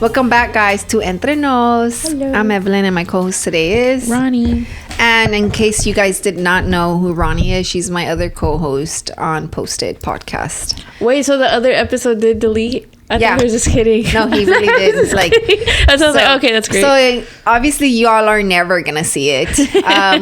Welcome back, guys, to Entre Nos. Hello. I'm Evelyn, and my co-host today is Ronnie. And in case you guys did not know who Ronnie is, she's my other co-host on Posted Podcast. Wait, so the other episode did delete? I thought he was just kidding. No, he really did. It's like, I was like, okay, that's great. So obviously, y'all are never gonna see it.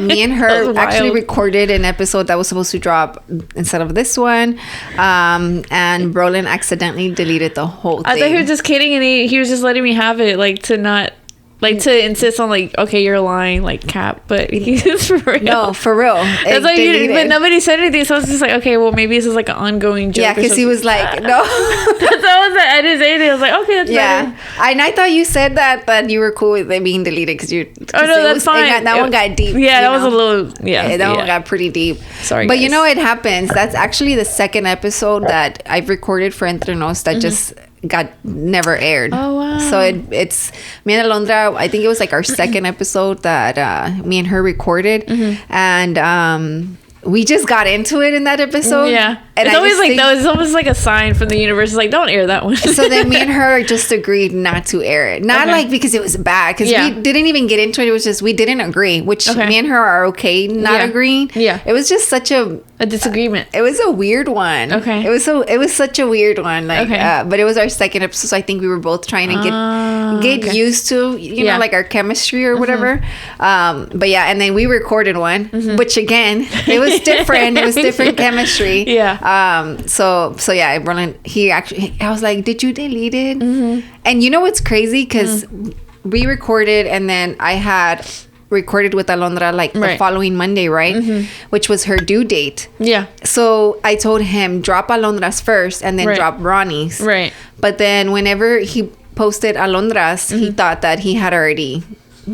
Me and her actually recorded an episode that was supposed to drop instead of this one, and Brolin accidentally deleted the whole thing. I thought he was just kidding, and he was just letting me have it, like to not. Like to insist on like, okay, you're lying, like Cap, but he's for real. No, for real. That's like but nobody said anything, so I was just like, okay, well maybe this is like an ongoing joke. Yeah, because he was like, no. I didn't say anything. I was like, okay, that's better. And I thought you said that you were cool with it being deleted because you. Oh no, that's fine. That one got deep. Yeah, that was a little. Yeah, that one got pretty deep. Sorry, but guys. you know it happens. That's actually the second episode that I've recorded for Entre Nos that just got never aired. Oh wow. So it's me and Alondra, I think it was like our second episode that me and her recorded, and we just got into it in that episode. Yeah, and it's always like it's almost like a sign from the universe. It's like, don't air that one. So then me and her just agreed not to air it, not like because it was bad, because we didn't even get into it. It was just we didn't agree, which me and her are okay not agreeing. Yeah, it was just such a disagreement. It was a weird one. Okay, it was such a weird one. Like, but it was our second episode, so I think we were both trying to get used to you know, like our chemistry or whatever. But yeah, and then we recorded one, which again it was different. It was different chemistry. Yeah. So yeah, I was like, did you delete it? And you know what's crazy? Because we recorded, and then I had recorded with Alondra like the following Monday, right? Which was her due date. Yeah. So I told him drop Alondra's first and then drop Ronnie's. Right. But then whenever he posted Alondra's, he thought that he had already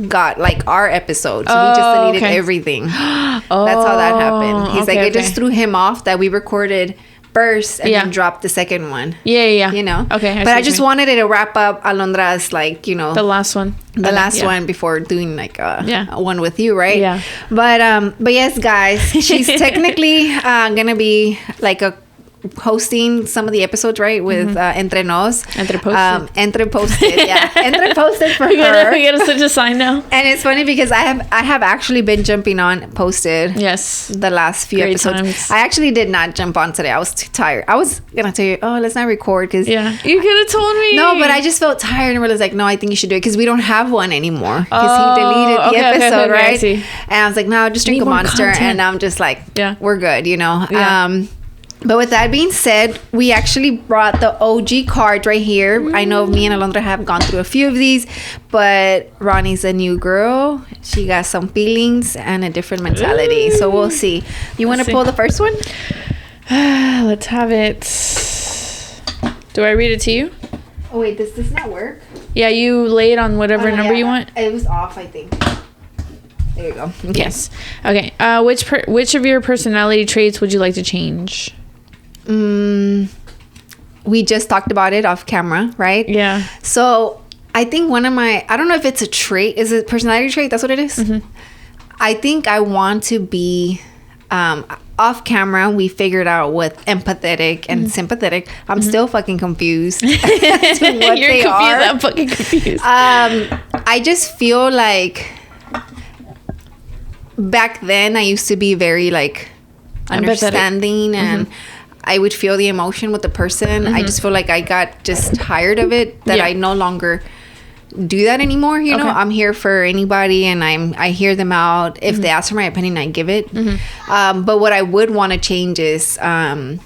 got like our episode, so he just deleted everything. That's how that happened. He's like, it just threw him off that we recorded first and then dropped the second one. Yeah. You know? Okay. But I just wanted it to wrap up Alondra's, like, you know, the last one. The last one before doing like one with you, right? Yeah. But yes, guys, she's technically gonna be like hosting some of the episodes, right, with Entre Nos. Entre Posted. Entre Posted, yeah. Entre Posted for we her. We gotta switch a sign now. And it's funny because I have actually been jumping on Posted. Yes. The last few episodes. Times. I actually did not jump on today. I was too tired. I was gonna tell you, let's not record because you could have told me. No, but I just felt tired and realized like, no, I think you should do it because we don't have one anymore because he deleted the episode, right? I see. And I was like, no, just drink a Monster, and I'm just like, we're good, you know. Yeah. But with that being said, we actually brought the OG card right here. I know me and Alondra have gone through a few of these, but Ronnie's a new girl. She got some feelings and a different mentality. Ooh. So we'll see. You want to pull the first one? Let's have it. Do I read it to you? Oh, wait. Does this not work? Yeah, you lay it on whatever number you want. It was off, I think. There you go. Okay. Yes. Okay. Which of your personality traits would you like to change? We just talked about it off camera, right? Yeah. So I think one of I don't know if it's a trait. Is it personality trait? That's what it is? I think I want to be off camera. We figured out with empathetic and sympathetic. I'm still fucking confused as to what they are. I'm fucking confused. I just feel like back then I used to be very like understanding and I would feel the emotion with the person. I just feel like I got just tired of it, that I no longer do that anymore. You know, I'm here for anybody and I hear them out. If they ask for my opinion, I give it. But what I would want to change is my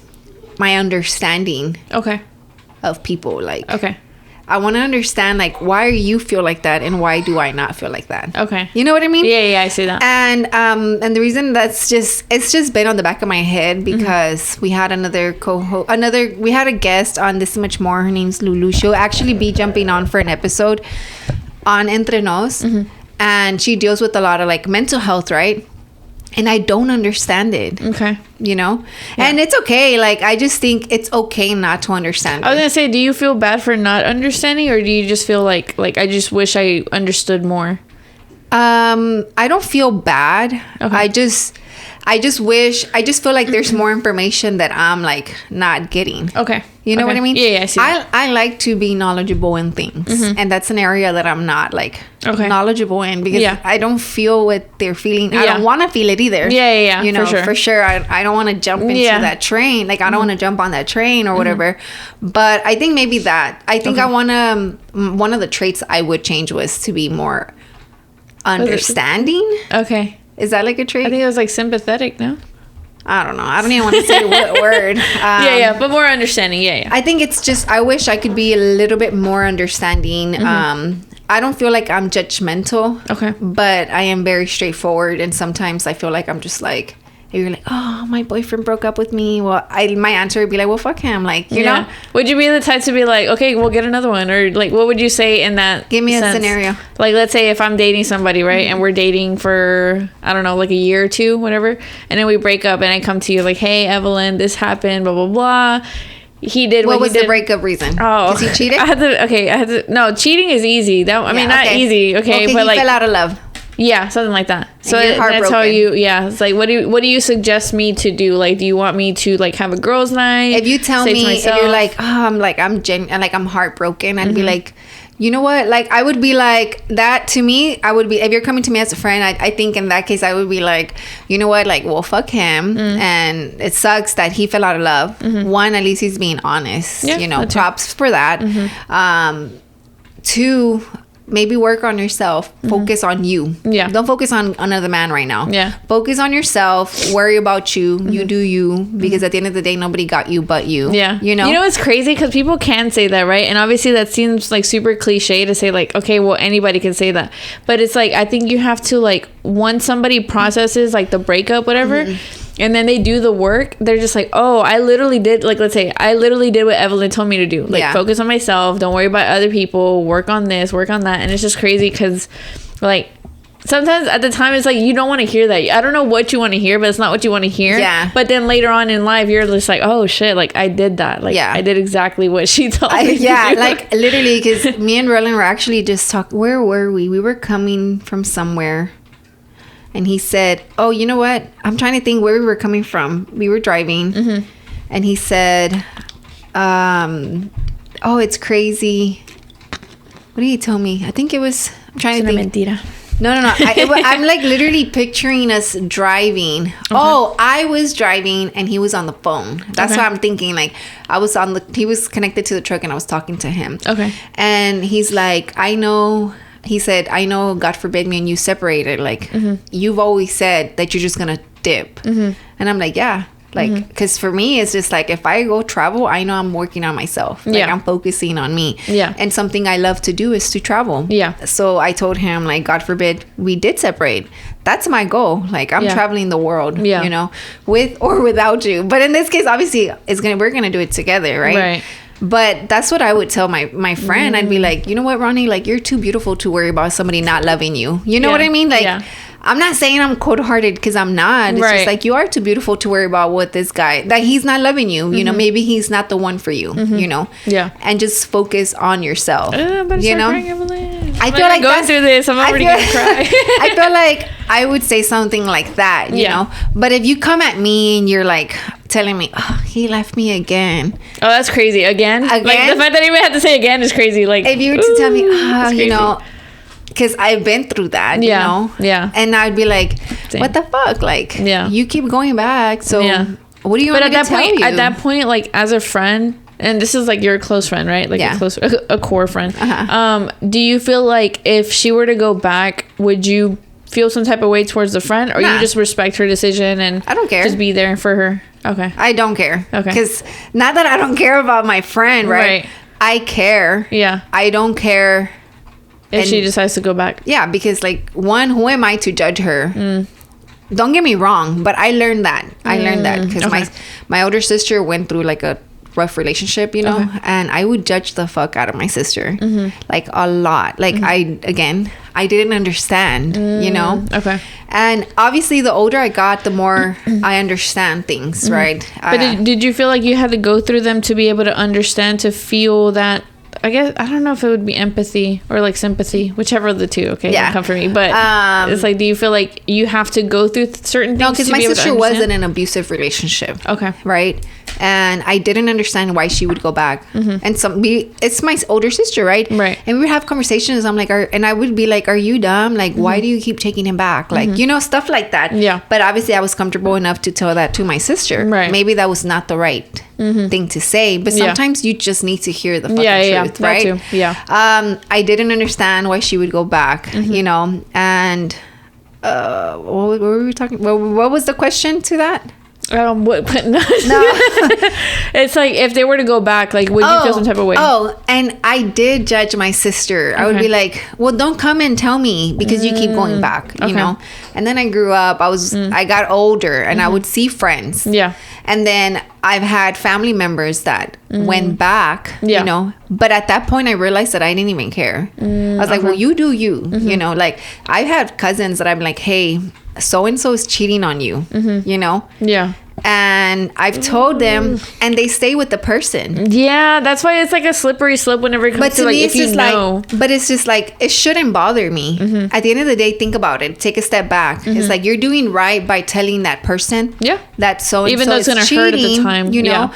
understanding of people. Like, I want to understand, like, why you feel like that and why do I not feel like that? Okay. You know what I mean? Yeah, I see that. And the reason it's just been on the back of my head because we had we had a guest on This Much More. Her name's Lulu. She'll actually be jumping on for an episode on Entre Nos. And she deals with a lot of, like, mental health, right? And I don't understand it. Okay. You know? Yeah. And it's okay. Like, I just think it's okay not to understand it. I was going to say, do you feel bad for not understanding? Or do you just feel like I just wish I understood more? I don't feel bad. Okay. I just feel like there's more information that I'm like not getting. Okay. You know what I mean? Yeah, I see that. I like to be knowledgeable in things. And that's an area that I'm not like knowledgeable in, because I don't feel what they're feeling. I don't want to feel it either. Yeah. You know, for sure. I don't want to jump into that train. Like, I don't want to jump on that train or whatever. But I think maybe that. I think I want to, one of the traits I would change was to be more understanding. Okay. Is that like a trait? I think it was like sympathetic, no? I don't know. I don't even want to say what word. But more understanding. Yeah. I think it's just, I wish I could be a little bit more understanding. I don't feel like I'm judgmental. Okay. But I am very straightforward. And sometimes I feel like I'm just like, if you're like, oh, my boyfriend broke up with me. Well, my answer would be like, well, fuck him. Like, you know? Would you be the type to be like, okay, we'll get another one? Or like, what would you say in that Give me sense? a scenario. Like, let's say if I'm dating somebody, right? And we're dating for, I don't know, like a year or two, whatever. And then we break up and I come to you like, hey, Evelyn, this happened, blah, blah, blah. He did what was the breakup reason? Oh, because he cheated? I had to. No, cheating is easy. I mean, not easy. Okay, but he like, fell out of love. Yeah, something like that. So that's how you. Yeah, it's like, what do you suggest me to do? Like, do you want me to like have a girls' night? If you tell me, if you're like, oh, I'm heartbroken, I'd be like, you know what? Like, I would be like that. To me, I would be, if you're coming to me as a friend, I think in that case I would be like, you know what? Like, well, fuck him, and it sucks that he fell out of love. One, at least he's being honest. You know, props for that. Two, maybe work on yourself. Focus on you. Yeah. Don't focus on another man right now. Yeah. Focus on yourself. Worry about you. You do you. Because at the end of the day, nobody got you but you. Yeah. You know? You know, it's crazy because people can say that, right? And obviously that seems like super cliche to say like, okay, well, anybody can say that. But it's like, I think you have to like, once somebody processes like the breakup, whatever, and then they do the work, they're just like, oh, I literally did, like, let's say I literally did what Evelyn told me to do, like focus on myself, don't worry about other people, work on this, work on that. And it's just crazy because like sometimes at the time it's like you don't want to hear that. I don't know what you want to hear, but it's not what you want to hear. Yeah. But then later on in life you're just like, oh shit, like I did that, like I did exactly what she told me to do. Like literally, because me and Roland were actually just talking. Where were we were coming from somewhere. And he said, oh, you know what? I'm trying to think where we were coming from. We were driving. And he said, oh, it's crazy. What did he tell me? I think it was, I'm trying to think. Mentira. No. I'm like literally picturing us driving. Oh, I was driving and he was on the phone. That's what I'm thinking. Like he was connected to the truck and I was talking to him. Okay. And he's like, he said, I know, God forbid me and you separated. Like, you've always said that you're just going to dip. And I'm like, yeah. Like, because for me, it's just like, if I go travel, I know I'm working on myself. Like, I'm focusing on me. Yeah. And something I love to do is to travel. Yeah. So I told him, like, God forbid we did separate. That's my goal. Like, I'm traveling the world, you know, with or without you. But in this case, obviously, we're going to do it together, right? Right. But that's what I would tell my friend. I'd be like, you know what, Ronnie? Like, you're too beautiful to worry about somebody not loving you. You know what I mean? Like, I'm not saying I'm cold-hearted because I'm not. It's just like, you are too beautiful to worry about what this guy, that he's not loving you. You know, maybe he's not the one for you, you know? Yeah. And just focus on yourself. You know? I feel like going through this, I'm already going to cry. I feel like I would say something like that, you know? But if you come at me and you're like telling me, oh, he left me again. Oh, that's crazy. Again? Like, the fact that you even have to say again is crazy. Like, if you were to tell me, you know, because I've been through that, you know? Yeah. And I'd be like, what the fuck? Like, you keep going back. So what do you want me to tell you? At that point, like, as a friend, and this is like your close friend, right? Like a core friend. Do you feel like if she were to go back, would you feel some type of way towards the friend, or you just respect her decision and I don't care, just be there for her? Okay. I don't care. Okay. Because not that I don't care about my friend, right? I care. Yeah. I don't care if she decides to go back. Yeah, because like, one, who am I to judge her? Don't get me wrong, but I learned that. Because my older sister went through like a rough relationship, you know, and I would judge the fuck out of my sister, like a lot. Like I didn't understand, you know. Okay. And obviously, the older I got, the more I understand things, right? But did you feel like you had to go through them to be able to understand, to feel that I guess, I don't know if it would be empathy or like sympathy, whichever of the two. Okay. Yeah. Come for me. But it's like, do you feel like you have to go through certain things? No, because my sister was in an abusive relationship. Okay. Right. And I didn't understand why she would go back. And it's my older sister, right? Right. And we would have conversations. I'm like, and I would be like, are you dumb? Like, why do you keep taking him back? Like, you know, stuff like that. Yeah. But obviously I was comfortable enough to tell that to my sister. Right. Maybe that was not the right thing to say, but sometimes you just need to hear the fucking truth, right? That too. Yeah. I didn't understand why she would go back, you know, and what were we talking? What was the question to that? What? No. It's like, if they were to go back, like, would you feel some type of way? Oh, and I did judge my sister. I would be like, well, don't come and tell me because you keep going back, you know? And then I grew up, I got older, and I would see friends. Yeah. And then I've had family members that went back, you know, but at that point I realized that I didn't even care. I was like, well, you do you, you know, like I've had cousins that I'm like, hey, so-and-so is cheating on you, you know? Yeah. And I've told them, and they stay with the person. Yeah, that's why it's like a slippery slope whenever it comes to like, if you know. But it's just like, it shouldn't bother me. At the end of the day, think about it. Take a step back. It's like, you're doing right by telling that person that so-and-so even though it's going to hurt at the time, you know?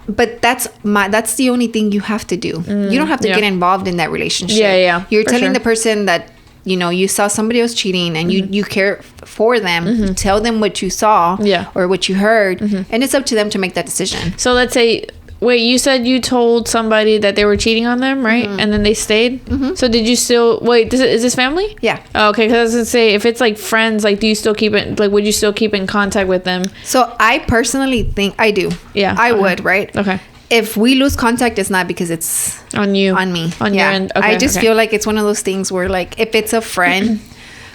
But that's the only thing you have to do. You don't have to get involved in that relationship. You're telling the person that, you know, you saw somebody else cheating and you care for them. You tell them what you saw or what you heard, and it's up to them to make that decision. So let's say, wait, you said you told somebody that they were cheating on them, right? And then they stayed. So did you still wait? Is this family? Yeah. Oh, okay, because I was gonna say, if it's like friends, like, do you still keep it? Like, would you still keep in contact with them? So I personally think I do. Yeah, I would. Right. Okay. If we lose contact, it's not because it's on you, on me, on your end. Okay, I just feel like it's one of those things where, like, if it's a friend,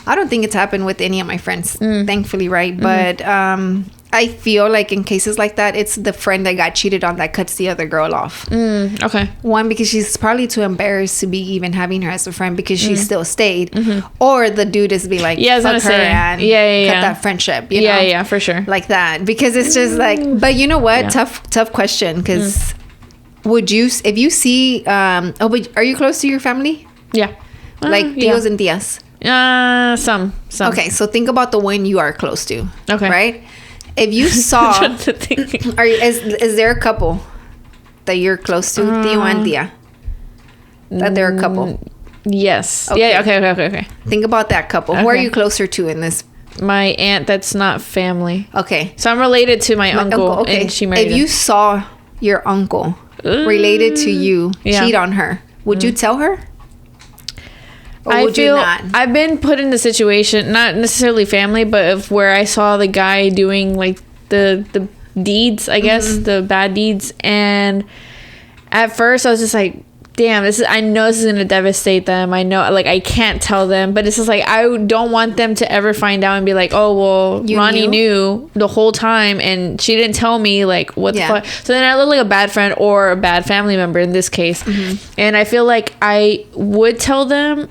I don't think it's happened with any of my friends, thankfully, right? But I feel like in cases like that, it's the friend that got cheated on that cuts the other girl off. Okay. One, because she's probably too embarrassed to be even having her as a friend because she still stayed. Or the dude is be like, fuck her and cut that friendship. You know? Yeah, for sure. Like that. Because it's just like, but you know what? Tough question. Because would you, if you see, but are you close to your family? Yeah. Like tios and tias? Some. Okay, so think about the one you are close to. Okay. Right? If you saw, is there a couple that you're close to, tío and tía? That they're a couple. Yes. Okay. Yeah. Okay. Think about that couple. Who are you closer to in this? My aunt. That's not family. Okay. So I'm related to my uncle. Okay. And she married him. You saw your uncle related to you cheat on her, would you tell her? I feel I've been put in the situation, not necessarily family, but of where I saw the guy doing like the deeds, I guess, the bad deeds. And at first I was just like, damn, I know this is going to devastate them. I know, like, I can't tell them, but it's just like, I don't want them to ever find out and be like, oh, well, Ronnie knew the whole time and she didn't tell me, like, what the fuck. So then I look like a bad friend or a bad family member in this case. And I feel like I would tell them,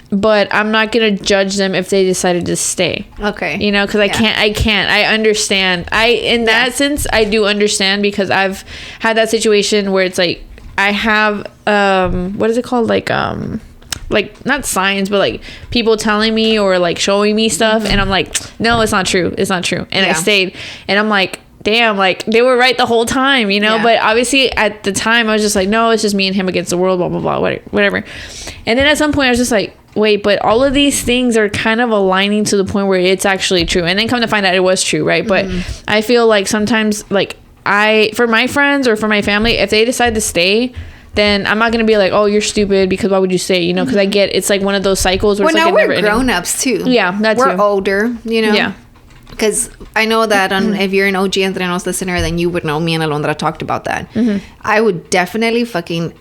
but I'm not gonna judge them if they decided to stay. Okay. You know, because I can't. I understand. In that sense, I do understand, because I've had that situation where it's like, I have what is it called? Like not signs, but like people telling me or like showing me stuff, and I'm like, no, it's not true. It's not true. And I stayed, and I'm like, damn, like they were right the whole time, you know. But obviously at the time I was just like, no, it's just me and him against the world, blah blah blah, whatever. And then at some point I was just like, wait, but all of these things are kind of aligning to the point where it's actually true. And then come to find out it was true, right? But I feel like sometimes, like, for my friends or for my family, if they decide to stay, then I'm not going to be like, oh, you're stupid because why would you stay? You know, because I get, it's like one of those cycles where it's like, we're grown-ups too. Yeah, that's we're older, you know? Yeah. Because I know that if you're an OG Entre Nos listener, then you would know me and Alondra talked about that. I would definitely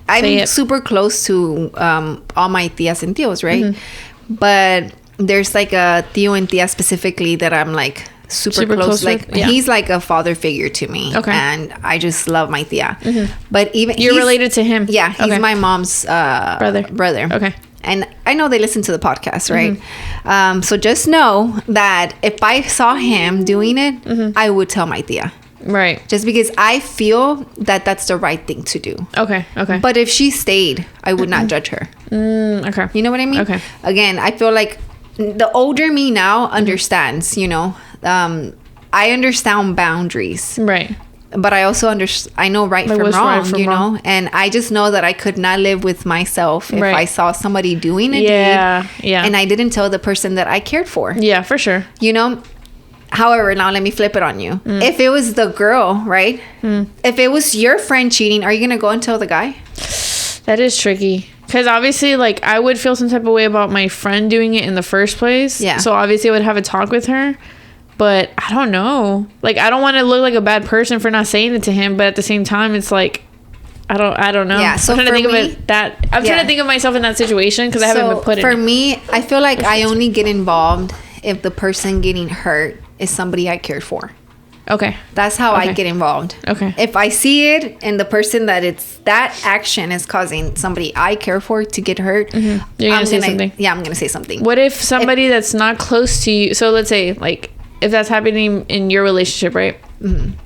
I'm super close to all my tias and tios, right? But there's like a tío and tía specifically that I'm like super close like he's like a father figure to me. Okay. And I just love my tía. But even you're related to him? Yeah, he's my mom's brother. Okay. And I know they listen to the podcast, right? So just know that if I saw him doing it, I would tell my tía. Right. Just because I feel that that's the right thing to do. Okay. But if she stayed, I would not judge her. Okay. You know what I mean? Okay. Again, I feel like the older me now understands, you know. I understand boundaries. Right. But I also I know right from wrong, you know? Wrong. And I just know that I could not live with myself if I saw somebody doing a deed. Yeah. And I didn't tell the person that I cared for. Yeah, for sure. You know? However, now let me flip it on you. If it was the girl, right? If it was your friend cheating, are you going to go and tell the guy? That is tricky. Because obviously, like, I would feel some type of way about my friend doing it in the first place. Yeah. So obviously I would have a talk with her. But I don't know. Like, I don't want to look like a bad person for not saying it to him. But at the same time, it's like, I don't know. Yeah. So I'm trying to think of myself in that situation because I haven't been put in it. For me, I feel like I only get involved if the person getting hurt is somebody I cared for. Okay. That's how I get involved. Okay. If I see it and the person that action is causing somebody I care for to get hurt, you're going to say something. Yeah, I'm going to say something. What if somebody that's not close to you, so let's say, like, if that's happening in your relationship, right? And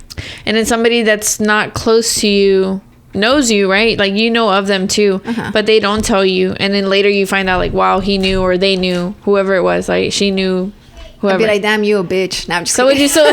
then somebody that's not close to you knows you, right? Like, you know of them too, but they don't tell you. And then later you find out, like, wow, he knew, or they knew, whoever it was, like, she knew, whoever. I'd be like, damn, you a bitch. No, I'm just so kidding. Would you still,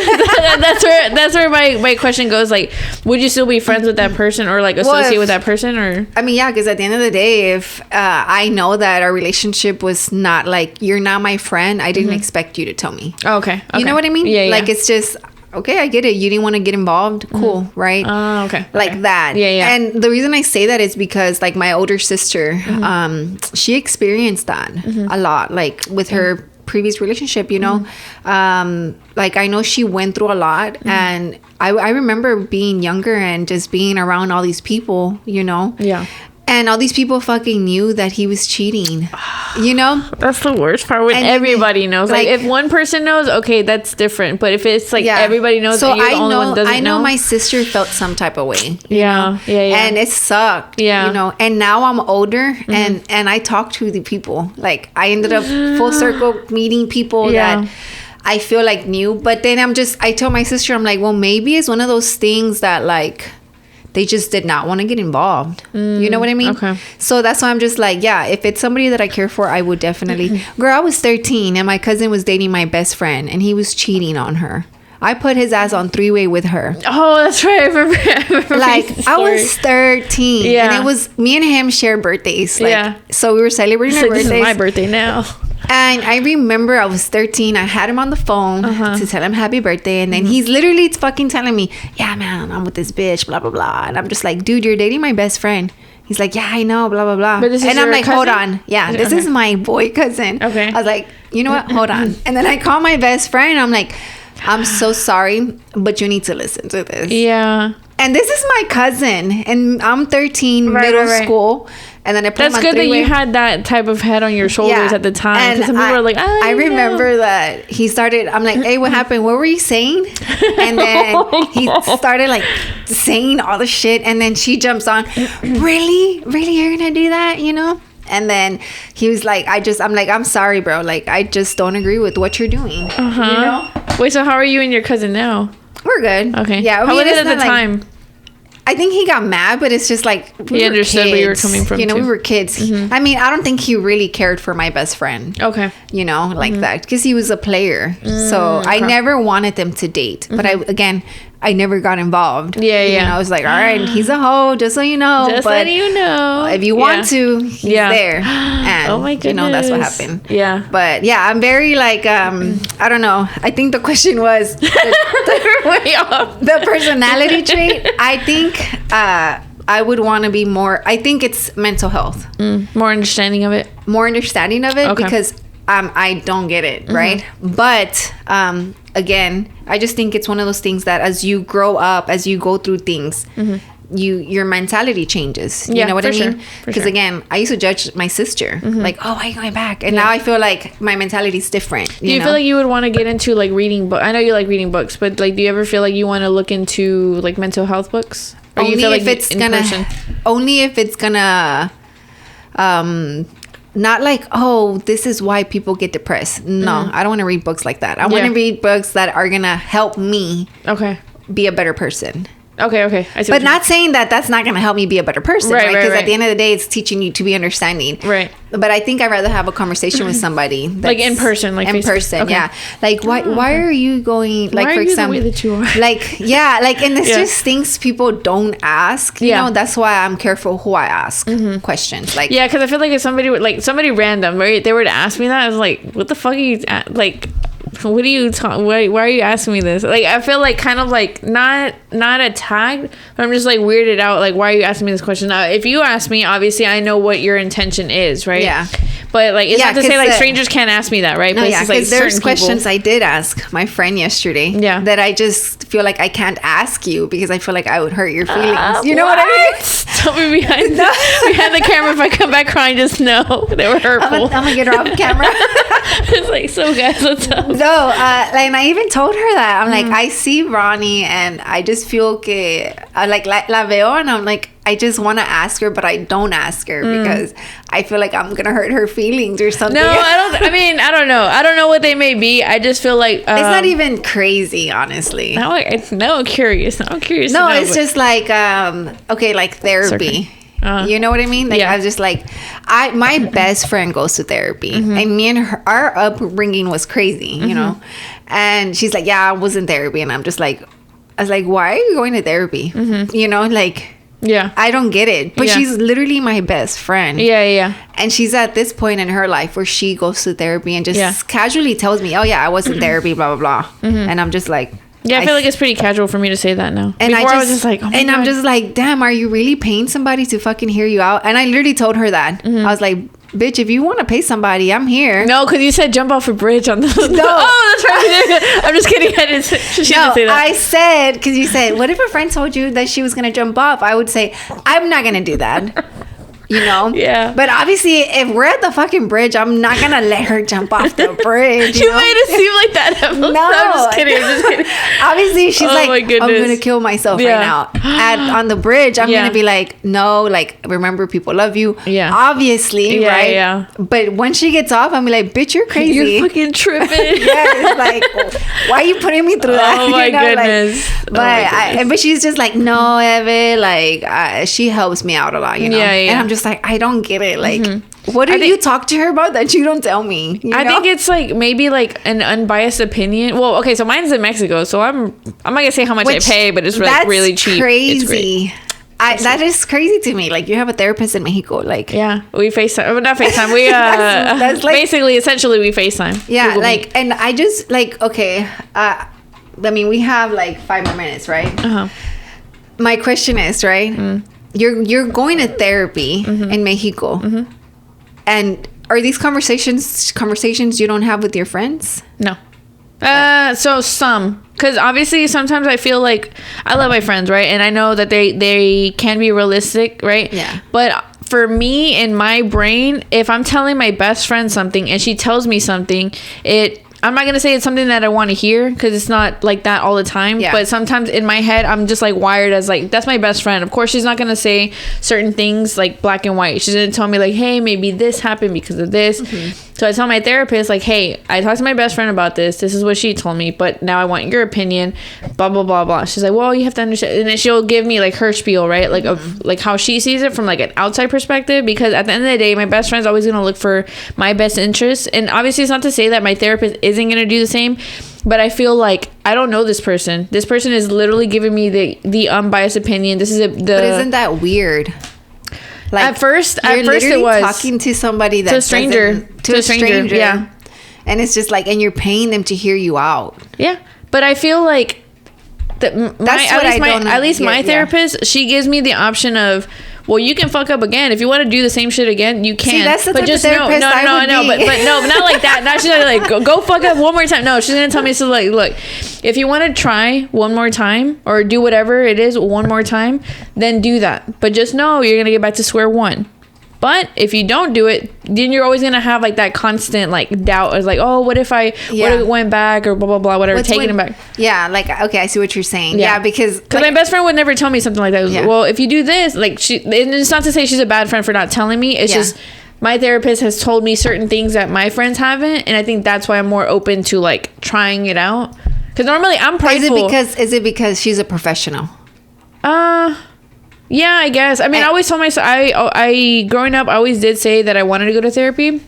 that's where my question goes, like, would you still be friends with that person or, like, associate with that person? Or I mean, yeah, because at the end of the day, if I know that our relationship was not, like, you're not my friend, I didn't expect you to tell me. Oh, okay. You know what I mean? Yeah. Like, it's just, okay, I get it. You didn't want to get involved. Cool, right? Okay. Like that. Yeah. And the reason I say that is because, like, my older sister, she experienced that a lot, like, with her previous relationship, you know. Like, I know she went through a lot, and I remember being younger and just being around all these people, you know. Yeah. And all these people fucking knew that he was cheating, you know? That's the worst part when everybody knows. Like, if one person knows, okay, that's different. But if it's like everybody knows, so and you're the only one doesn't know. I know my sister felt some type of way. Yeah. And it sucked. Yeah. You know, and now I'm older and I talk to the people. Like, I ended up full circle meeting people that I feel like knew. But then I told my sister, I'm like, well, maybe it's one of those things that, like, they just did not want to get involved. You know what I mean? Okay. So that's why I'm just like, yeah, if it's somebody that I care for, I would definitely. Girl, I was 13 and my cousin was dating my best friend and he was cheating on her. I put his ass on 3-way with her. Oh, that's right. I remember like, I was 13. Yeah. And it was, me and him shared birthdays. Like, so we were celebrating our birthdays. This is my birthday now. And I remember I was 13. I had him on the phone to tell him happy birthday. And then he's literally fucking telling me, yeah, man, I'm with this bitch, blah, blah, blah. And I'm just like, dude, you're dating my best friend. He's like, yeah, I know, blah, blah, blah. But this is and I'm like, cousin? hold on. Yeah, this is my boy cousin. Okay. I was like, you know what? Hold on. And then I call my best friend. And I'm like, I'm so sorry, but you need to listen to this. Yeah. And this is my cousin. And I'm 13, middle school. And then I put That's good that you had that type of head on your shoulders at the time. And some people were like, I remember that he started, I'm like, hey, what happened? What were you saying? And then he started like saying all the shit. And then she jumps on, really? Really? You're going to do that? You know? And then he was like, I'm like, I'm sorry, bro. Like, I just don't agree with what you're doing. You know? Wait, so how are you and your cousin now? We're good. Okay. Yeah. How was it at the time? I think he got mad, but it's just like he understood where you were coming from. You know, we were kids. I mean, I don't think he really cared for my best friend. Okay. You know, like that, because he was a player. So I never wanted them to date. But I never got involved. Yeah. You know, I was like, all right, he's a hoe, just so you know. Just but so you know. If you want to, he's there. And, oh my goodness. You know, that's what happened. Yeah. But yeah, I'm very like, I don't know. I think the question was the personality trait. I think I would want to be more, I think it's mental health. More understanding of it. Because I don't get it, right? But again, I just think it's one of those things that as you grow up, as you go through things, your mentality changes. You know what I mean? Because again, I used to judge my sister, like, oh, why are you going back? And now I feel like my mentality is different. Do you feel like you would want to get into like reading books? I know you like reading books, but like, do you ever feel like you want to look into like mental health books? Or only you feel like if it's gonna not like, oh, this is why people get depressed. No, I don't want to read books like that. I want to read books that are gonna help me be a better person. Okay. But not saying that that's not going to help me be a better person, right? Because at the end of the day, it's teaching you to be understanding. Right. But I think I'd rather have a conversation with somebody. Like in person. Like in person, okay. Yeah. Like, why are you going, like, for example. The way that you are? Like, yeah. Like, and it's just things people don't ask. You know, that's why I'm careful who I ask questions. Like, yeah, because I feel like if somebody random, right, they were to ask me that, I was like, what the fuck are you, like... What are you talking? Why are you asking me this? Like, I feel like kind of like not attacked, but I'm just like weirded out. Like, why are you asking me this question? Now, if you ask me, obviously I know what your intention is, right? Yeah. But like, it's not to say like strangers can't ask me that, right? No, but yeah, because like there's questions I did ask my friend yesterday. Yeah. That I just feel like I can't ask you because I feel like I would hurt your feelings. You know what I mean? Tell me behind the camera. If I come back crying, just know they were hurtful. I'm gonna get her off camera. It's like, so guys, what's up? No, like, and I even told her that I'm like, I see Ronnie and I just feel que like la veo and I'm like, I just want to ask her, but I don't ask her because I feel like I'm gonna hurt her feelings or something. No, I don't know. I don't know what they may be. I just feel like it's not even crazy, honestly. Now I'm curious. No, it's just like okay, like therapy. You know what I mean? Like, I was just like, my best friend goes to therapy, and me and her, our upbringing was crazy, you know. And she's like, yeah, I was in therapy, and I was like, why are you going to therapy? You know, like. Yeah, I don't get it, but she's literally my best friend. Yeah. And she's at this point in her life where she goes to therapy and just casually tells me, "Oh yeah, I was in therapy, blah blah blah," and I'm just like, yeah, I feel like it's pretty casual for me to say that now. And before I was just like, oh my God. I'm just like, damn, are you really paying somebody to fucking hear you out? And I literally told her that. I was like, bitch, if you want to pay somebody, I'm here. No, because you said jump off a bridge on the... No. Oh, that's right. I'm just kidding. She didn't say that. I said, because you said, what if a friend told you that she was going to jump off? I would say, I'm not going to do that. You know? Yeah. But obviously, if we're at the fucking bridge, I'm not going to let her jump off the bridge. You made it seem like that. No. I'm just kidding. Obviously, she's like, I'm going to kill myself right now. On the bridge, I'm going to be like, no, like, remember, people love you. Yeah. Obviously, right? Yeah. But when she gets off, I'm like, bitch, you're crazy. You're fucking tripping. It's like, why are you putting me through that? Oh, my goodness. Like, but she's just like, no, Eve, like, she helps me out a lot, you know? Yeah. And I'm just like, I don't get it. Like, what do you talk to her about that you don't tell me? You know? I think it's like maybe like an unbiased opinion. Well, okay, so mine's in Mexico, so I'm not gonna say how much I pay, but it's like really cheap. Crazy. That is crazy to me. Like, you have a therapist in Mexico. Like, yeah, we FaceTime. Well, not FaceTime. We that's like, basically, essentially, we FaceTime. Yeah, Google like, Meet. And I just like, okay. I mean, we have like 5 more minutes, right? My question is, right? You're going to therapy in Mexico, and are these conversations you don't have with your friends? No. So some, because obviously sometimes I feel like I love my friends, right, and I know that they can be realistic, right? Yeah. But for me, in my brain, if I'm telling my best friend something and she tells me something, I'm not going to say it's something that I want to hear because it's not like that all the time. Yeah. But sometimes in my head, I'm just like wired as like, that's my best friend. Of course, she's not going to say certain things like black and white. She's going to tell me like, hey, maybe this happened because of this. So I tell my therapist like, hey, I talked to my best friend about this. This is what she told me. But now I want your opinion. Blah, blah, blah, blah. She's like, well, you have to understand. And then she'll give me like her spiel, right? Like of like how she sees it from like an outside perspective. Because at the end of the day, my best friend's always going to look for my best interests. And obviously it's not to say that my therapist isn't going to do the same, but I feel like I don't know this person. This person is literally giving me the unbiased opinion. This is but isn't that weird? Like, at first it was talking to somebody that's to a stranger, yeah. And it's just like, and you're paying them to hear you out. Yeah, but I feel like at least my therapist, she gives me the option of, well, you can fuck up again. If you want to do the same shit again, you can. See, that's the but type just of therapist no, but not like that. Not she's like go fuck up one more time. No, she's gonna tell me, so like, look, if you want to try one more time or do whatever it is one more time, then do that. But just know you're gonna get back to square one. But if you don't do it, then you're always gonna have like that constant like doubt of like, oh, what if I would have went back or blah blah blah, whatever, taking it back. Yeah, like, okay, I see what you're saying. Yeah, because like, my best friend would never tell me something like that. Well, if you do this, like and it's not to say she's a bad friend for not telling me. It's just my therapist has told me certain things that my friends haven't, and I think that's why I'm more open to like trying it out. Because normally I'm prideful. Is it because she's a professional? Yeah, I guess. I mean, I always told myself, I growing up, I always did say that I wanted to go to therapy.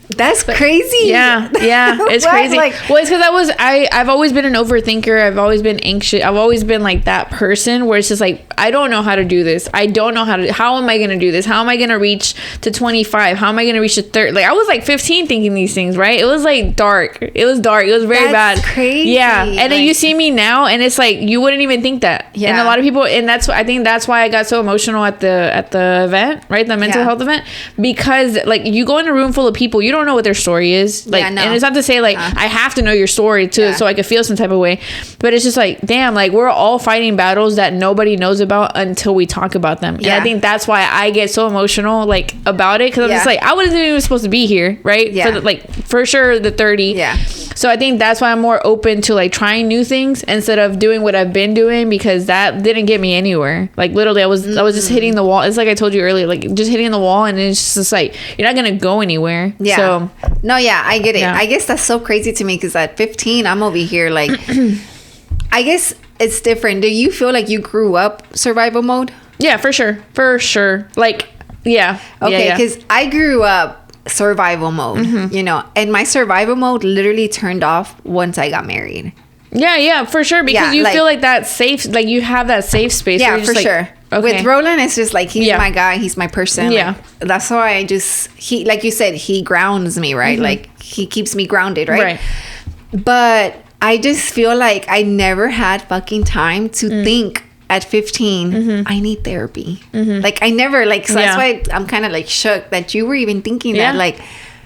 That's crazy. Yeah, it's crazy. Well, it's because I've always been an overthinker. I've always been anxious. I've always been like that person where it's just like, I don't know how to do this. I don't know how am I going to do this? How am I going to reach to 25? How am I going to reach to 30? Like, I was like 15 thinking these things, right? It was like dark. It was very bad. That's crazy. Yeah. And then you see me now and it's like, you wouldn't even think that. Yeah. And a lot of people, and I think that's why I got so emotional at the event, right? The mental health event, because like you go in a room full of people, you don't know what their story is, like, and it's not to say like I have to know your story too, so I could feel some type of way, but it's just like, damn, like we're all fighting battles that nobody knows about until we talk about them. And I think that's why I get so emotional like about it, because I'm just like, I wasn't even supposed to be here, right? For sure the 30. So I think that's why I'm more open to like trying new things instead of doing what I've been doing, because that didn't get me anywhere. Like literally I was just hitting the wall. It's like I told you earlier, like just hitting the wall, and it's just like you're not gonna go anywhere. So no, I get it. I guess that's so crazy to me, because at 15 I'm over here like I guess it's different. Do you feel like you grew up survival mode? Yeah, for sure. Like, yeah. Okay, because I grew up survival mode, you know, and my survival mode literally turned off once I got married. Yeah, for sure, because you feel like that safe, like you have that safe space. Yeah, for sure. Okay. With Roland, it's just like he's my guy, he's my person. Yeah, like, that's why he, like you said, he grounds me, right? Like he keeps me grounded, right? But I just feel like I never had fucking time to think at 15 I need therapy. Like I never, like, so that's why I'm kind of like shook that you were even thinking that, like.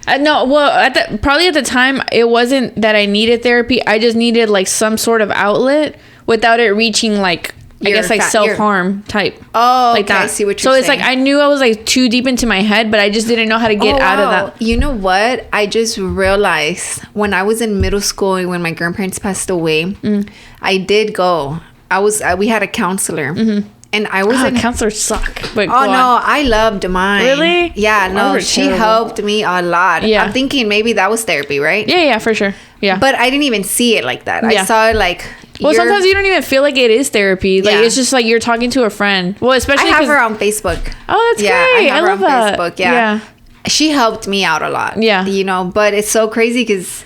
No, well, probably at the time it wasn't that I needed therapy. I just needed like some sort of outlet without it reaching like, I guess like self-harm type. Oh, like that. I see what you're saying. So it's like I knew I was like too deep into my head, but I just didn't know how to get out of that. You know what? I just realized when I was in middle school and when my grandparents passed away, I did go. We had a counselor. And I was counselors suck. But no, I loved mine. Really? Yeah, no, she helped me a lot. Yeah. I'm thinking maybe that was therapy, right? Yeah, for sure. Yeah. But I didn't even see it like that. I saw it like... Well, sometimes you don't even feel like it is therapy. Like, it's just like you're talking to a friend. Well, especially I have her on Facebook. Oh, that's great. I love that. Facebook, yeah. She helped me out a lot. Yeah. You know, but it's so crazy because...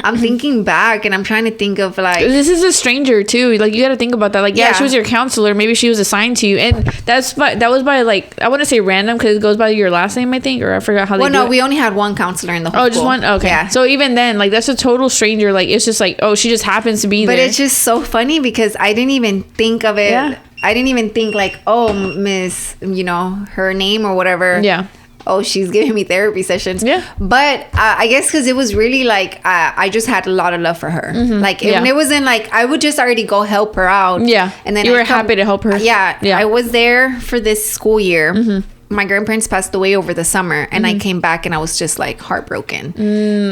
I'm thinking back and I'm trying to think of like, this is a stranger too. Like you got to think about that. Like, she was your counselor. Maybe she was assigned to you, and that was by like, I want to say random because it goes by your last name, I think, or I forgot how they do it. We only had one counselor in the whole school. Just one? Okay. Yeah. So even then, like that's a total stranger. Like it's just like, she just happens to be there. But it's just so funny because I didn't even think of it. Yeah. I didn't even think like, Miss, you know, her name or whatever. Yeah. She's giving me therapy sessions. Yeah. But I guess because it was really like, I just had a lot of love for her. Like, it wasn't like, I would just already go help her out. Yeah. And then you were happy to help her. Yeah. I was there for this school year. My grandparents passed away over the summer, and I came back and I was just like heartbroken.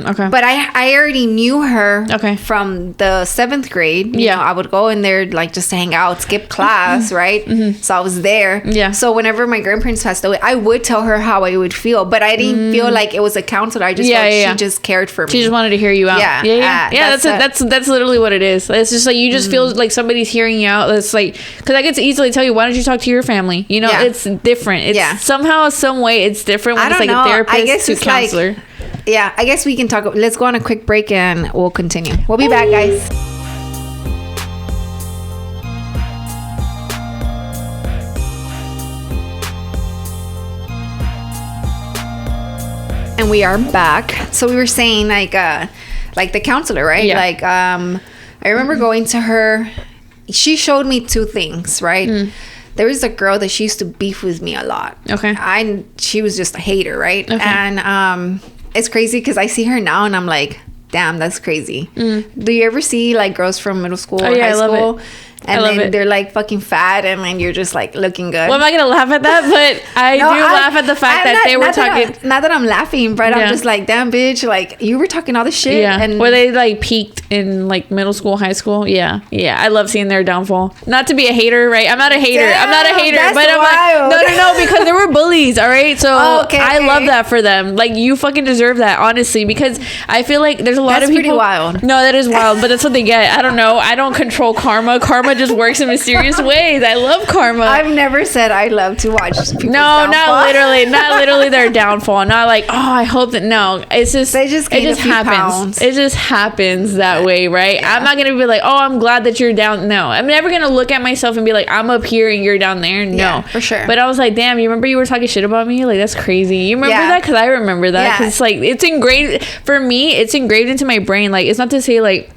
Okay. But I already knew her from the 7th grade. You know, I would go in there like just to hang out, skip class, right? So I was there. Yeah. So whenever my grandparents passed away, I would tell her how I would feel, but I didn't feel like it was a counselor. I just felt she just cared for me. She just wanted to hear you out. Yeah. That's literally what it is. It's just like you just feel like somebody's hearing you out. It's like, because I could easily tell you, why don't you talk to your family? You know, it's different. It's somehow, some way, it's different when it's like a therapist to counselor. Like, I guess we can talk. Let's go on a quick break and we'll continue. We'll be back, guys. And we are back. So we were saying like the counselor, right? Yeah. Like I remember going to her. She showed me 2 things, right? There was a girl that she used to beef with me a lot. Okay. She was just a hater, right? Okay. And it's crazy because I see her now and I'm like, damn, that's crazy. Do you ever see like girls from middle school or high school? And then they're like fucking fat, and then you're just like looking good. Well, I'm not gonna laugh at that, but I do laugh at the fact that they were talking. Not that I'm laughing, but I'm just like, damn, bitch, like you were talking all this shit. Yeah. And where they like peaked in like middle school, high school. Yeah. I love seeing their downfall. Not to be a hater, right? I'm not a hater. Damn, that's but I'm wild. like, no, because there were bullies. All right, so I love that for them. Like you fucking deserve that, honestly, because I feel like there's a lot of people. That's pretty wild. No, that is wild, but that's what they get. I don't know. I don't control karma. Karma just works in mysterious ways. I love karma. I've never said I love to watch people's downfall. not literally their downfall. Not like, oh, I hope that. No, it's just it just happens. Pounds. It just happens that way, right? Yeah. I'm not gonna be like, oh, I'm glad that you're down. No, I'm never gonna look at myself and be like, I'm up here and you're down there. No, yeah, for sure. But I was like, damn, you remember you were talking shit about me? Like that's crazy. You remember that? Because I remember that. Because it's like it's engraved for me. It's engraved into my brain. Like it's not to say like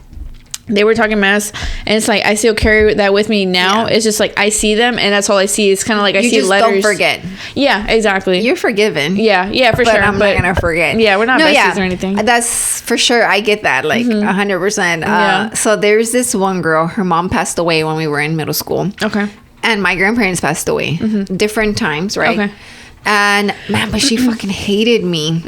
they were talking mess, and it's like I still carry that with me now. It's just like I see them, and that's all I see. It's kind of like I see just letters. Don't forget. Yeah, exactly. You're forgiven. Yeah, for sure. I'm not gonna forget. Yeah, we're not besties or anything. That's for sure. I get that, like 100%. So there's this one girl. Her mom passed away when we were in middle school. Okay. And my grandparents passed away. Different times, right? Okay. And man, but she fucking hated me.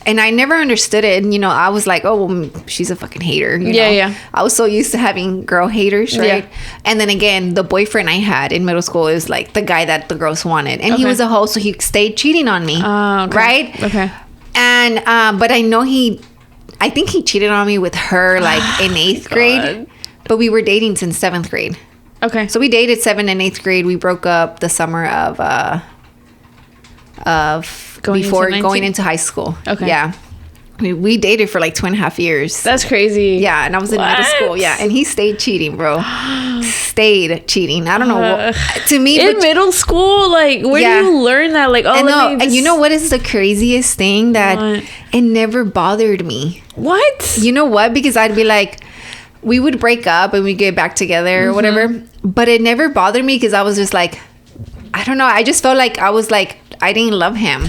And I never understood it. And, I was like, oh, well, she's a fucking hater. You know? I was so used to having girl haters, right? Yeah. And then again, the boyfriend I had in middle school is like the guy that the girls wanted. And he was a hoe, so he stayed cheating on me. Right? Okay. And, but I think he cheated on me with her like in 8th grade. But we were dating since 7th grade. Okay. So we dated 7th and 8th grade. We broke up the summer of going into high school. Okay. Yeah. We dated for like 2.5 years. That's crazy. Yeah. And I was in middle school. Yeah. And he stayed cheating, bro. Stayed cheating. I don't know. To me. In middle school? Like, where do you learn that? Like, and you know what is the craziest thing? That it never bothered me. What? You know what? Because I'd be like, we would break up and we'd get back together or whatever. But it never bothered me because I was just like, I don't know. I just felt like I didn't love him.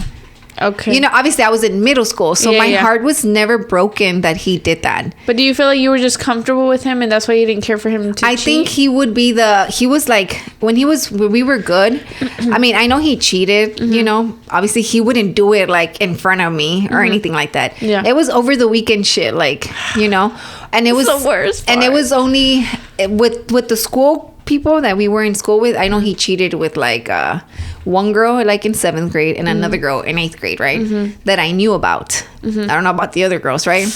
Okay. Obviously I was in middle school, so my heart was never broken that he did that. But do you feel like you were just comfortable with him and that's why you didn't care for him to cheat? I think he was like, when we were good. I mean, I know he cheated, obviously he wouldn't do it like in front of me or anything like that. Yeah. It was over the weekend shit, like, and it was the worst part. And it was only with the school people that we were in school with. I know he cheated with like one girl like in 7th grade and another girl in 8th grade, right? That I knew about. I don't know about the other girls, right?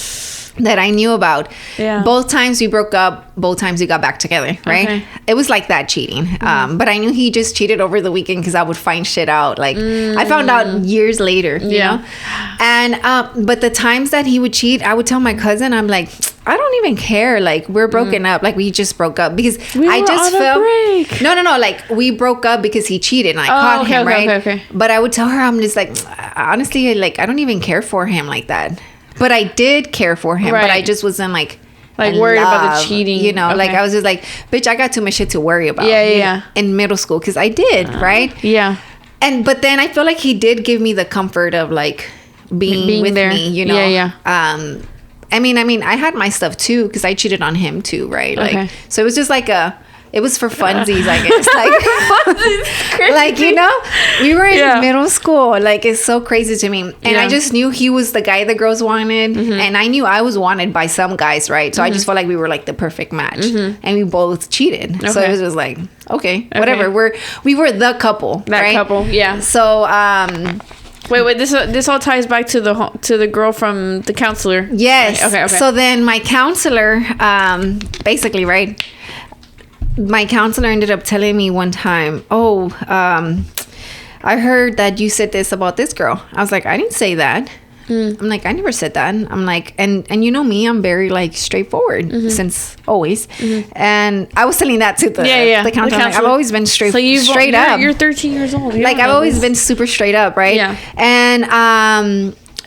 That I knew about. Yeah. Both times we broke up, both times we got back together, right? Okay. It was like that cheating. But I knew he just cheated over the weekend because I would find shit out. Like I found out years later, you know? And but the times that he would cheat, I would tell my cousin, I'm like, I don't even care. Like we're broken up. Like we just broke up because I just felt no. Like we broke up because he cheated and I caught him, right? Okay. But I would tell her, I'm just like, honestly, like I don't even care for him like that. But I did care for him, but I just wasn't like worried about the cheating. Like I was just like, bitch, I got too much shit to worry about. Yeah. In middle school, because I did, right? Yeah. But then I feel like he did give me the comfort of like being with there. Me, Yeah. I mean, I had my stuff too because I cheated on him too, right? Like, so it was just like it was for funsies, I guess. Like, we were in middle school. Like, it's so crazy to me. And I just knew he was the guy the girls wanted. And I knew I was wanted by some guys, right? So I just felt like we were like the perfect match. And we both cheated. Okay. So it was just like, okay, whatever. We were the couple, right? Couple, yeah. So, Wait. This all ties back to the girl from the counselor. Yes. Right. Okay. So then my counselor, basically, right? My counselor ended up telling me one time, I heard that you said this about this girl. I was like, I didn't say that. I'm like, I never said that. I'm like, and you know me, I'm very like straightforward since always. And I was telling that to the counselor. Like, I've always been straight up. You're 13 years old. Like I've always been super straight up, right? Yeah. And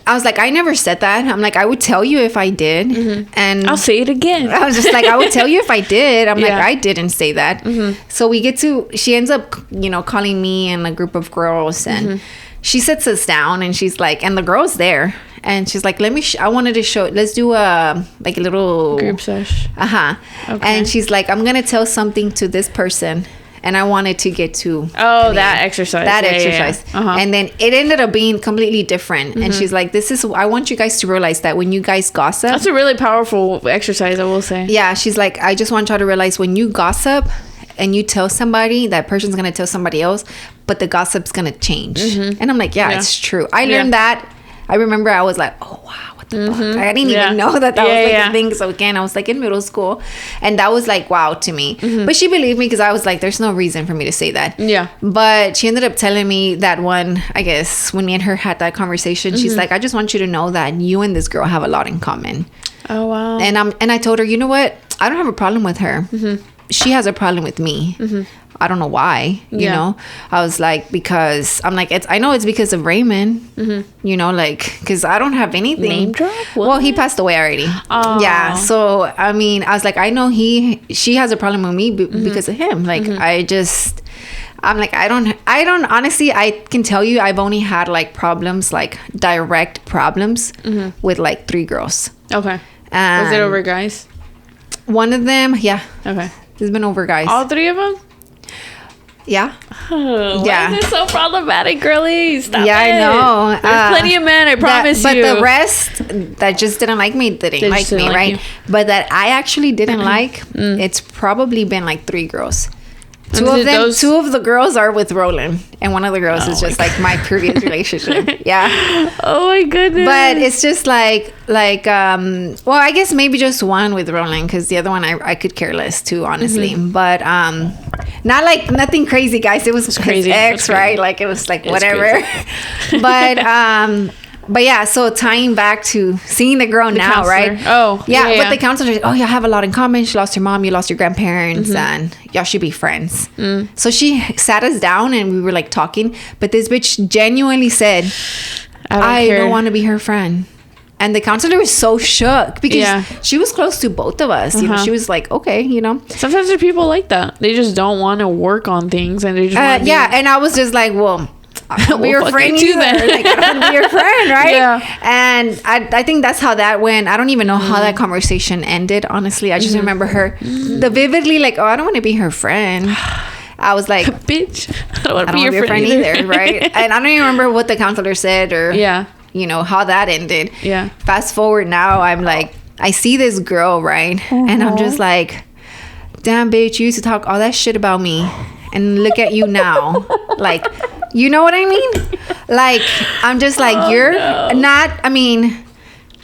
I was like, I never said that. I'm like, I would tell you if I did. And I'll say it again. I was just like, I would tell you if I did. I'm like, I didn't say that. So she ends up, calling me and a group of girls and she sits us down and she's like, and the girl's there. and she's like, I wanted to show, let's do a little group sesh. Okay. And she's like, I'm gonna tell something to this person, and I wanted to get to that exercise. And then it ended up being completely different. And she's like, I want you guys to realize that when you guys gossip, that's a really powerful exercise, I will say. Yeah, she's like, I just want y'all to realize when you gossip and you tell somebody, that person's gonna tell somebody else, but the gossip's gonna change. And I'm like, yeah, it's true. I learned that. I remember I was like, oh wow, what the fuck? I didn't even know that was like a thing. So again, I was like in middle school, and that was like wow to me. But she believed me because I was like, there's no reason for me to say that. Yeah. But she ended up telling me that one, I guess, when me and her had that conversation, she's like, I just want you to know that you and this girl have a lot in common. Oh wow. And I told her, you know what? I don't have a problem with her. She has a problem with me. I don't know why, you know. I was like, because I'm like, I know it's because of Raymond, you know, like, because I don't have anything. Name drop? Well, he passed away already. Yeah. So I mean, I was like, I know she has a problem with me because of him. Like, I'm like, I don't honestly, I can tell you, I've only had like problems, like direct problems with like 3 girls. Okay. Was it over guys? One of them, yeah. Okay. It's been over guys. All 3 of them? Yeah. Why is it so problematic, girly? Stop it. I know. There's plenty of men, I promise you. But the rest that just didn't like me didn't like me, right? You. But that I actually didn't like, it's probably been like 3 girls. Two of the girls are with Roland, and one of the girls is just like my previous relationship. Yeah. Oh my goodness. But it's just well, I guess maybe just one with Roland, because the other one I could care less too, honestly. But not like nothing crazy, guys. It was crazy. His ex, right? Like it was like whatever. But yeah, so tying back to seeing the girl now, counselor. Right? Oh, yeah. But the counselor, you have a lot in common. She lost her mom, you lost your grandparents, and y'all should be friends. So she sat us down and we were like talking. But this bitch genuinely said, I don't want to be her friend. And the counselor was so shook because she was close to both of us. You know, she was like, okay, you know. Sometimes there are people like that. They just don't want to work on things, and they just and I was just like, well, I'll be your friend too then. Like, I don't want to be your friend, right? Yeah. And I think that's how that went. I don't even know how that conversation ended, honestly. I just remember her vividly like, I don't want to be her friend. I was like, bitch, I don't want to be your friend either, right? And I don't even remember what the counselor said or you know, how that ended. Yeah. Fast forward now, I'm like, I see this girl, right? And I'm just like, damn, bitch, you used to talk all that shit about me. And look at you now. Like, you know what I mean? Like, I'm just like, not, I mean,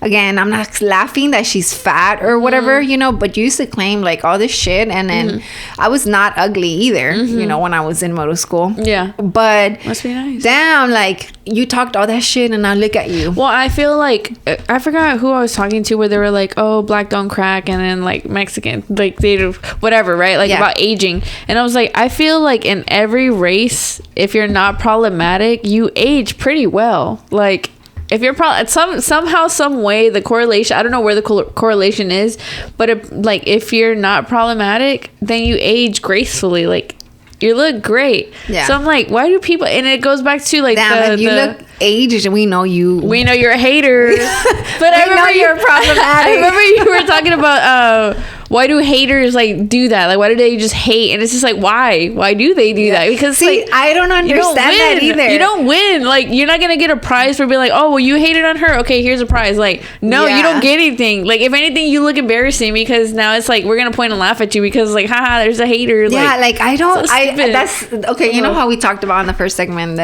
again, I'm not laughing that she's fat or whatever, you know, but you used to claim like all this shit. And then I was not ugly either, you know, when I was in middle school. Yeah. But must be nice. Damn, like you talked all that shit and now look at you. Well, I feel like, I forgot who I was talking to where they were like, oh, black don't crack. And then like Mexican, like they do whatever, right? Like about aging. And I was like, I feel like in every race, if you're not problematic, you age pretty well. Like, if you're somehow, some way, the correlation, I don't know where the correlation is, but if you're not problematic, then you age gracefully. Like, you look great. Yeah. So I'm like, why do people, and it goes back to like, if you look aged, we know you're a hater. But I remember you're problematic. I remember you were talking about, why do haters like do that? Like, why do they just hate? And it's just like, why do they do that? Because see, like, I don't understand that either. You don't win. Like, you're not gonna get a prize for being like, oh, well, you hated on her. Okay, here's a prize. Like, no, you don't get anything. Like, if anything, you look embarrassing because now it's like we're gonna point and laugh at you because like, haha, there's a hater. Yeah, like I don't. So that's okay. You know how we talked about in the first segment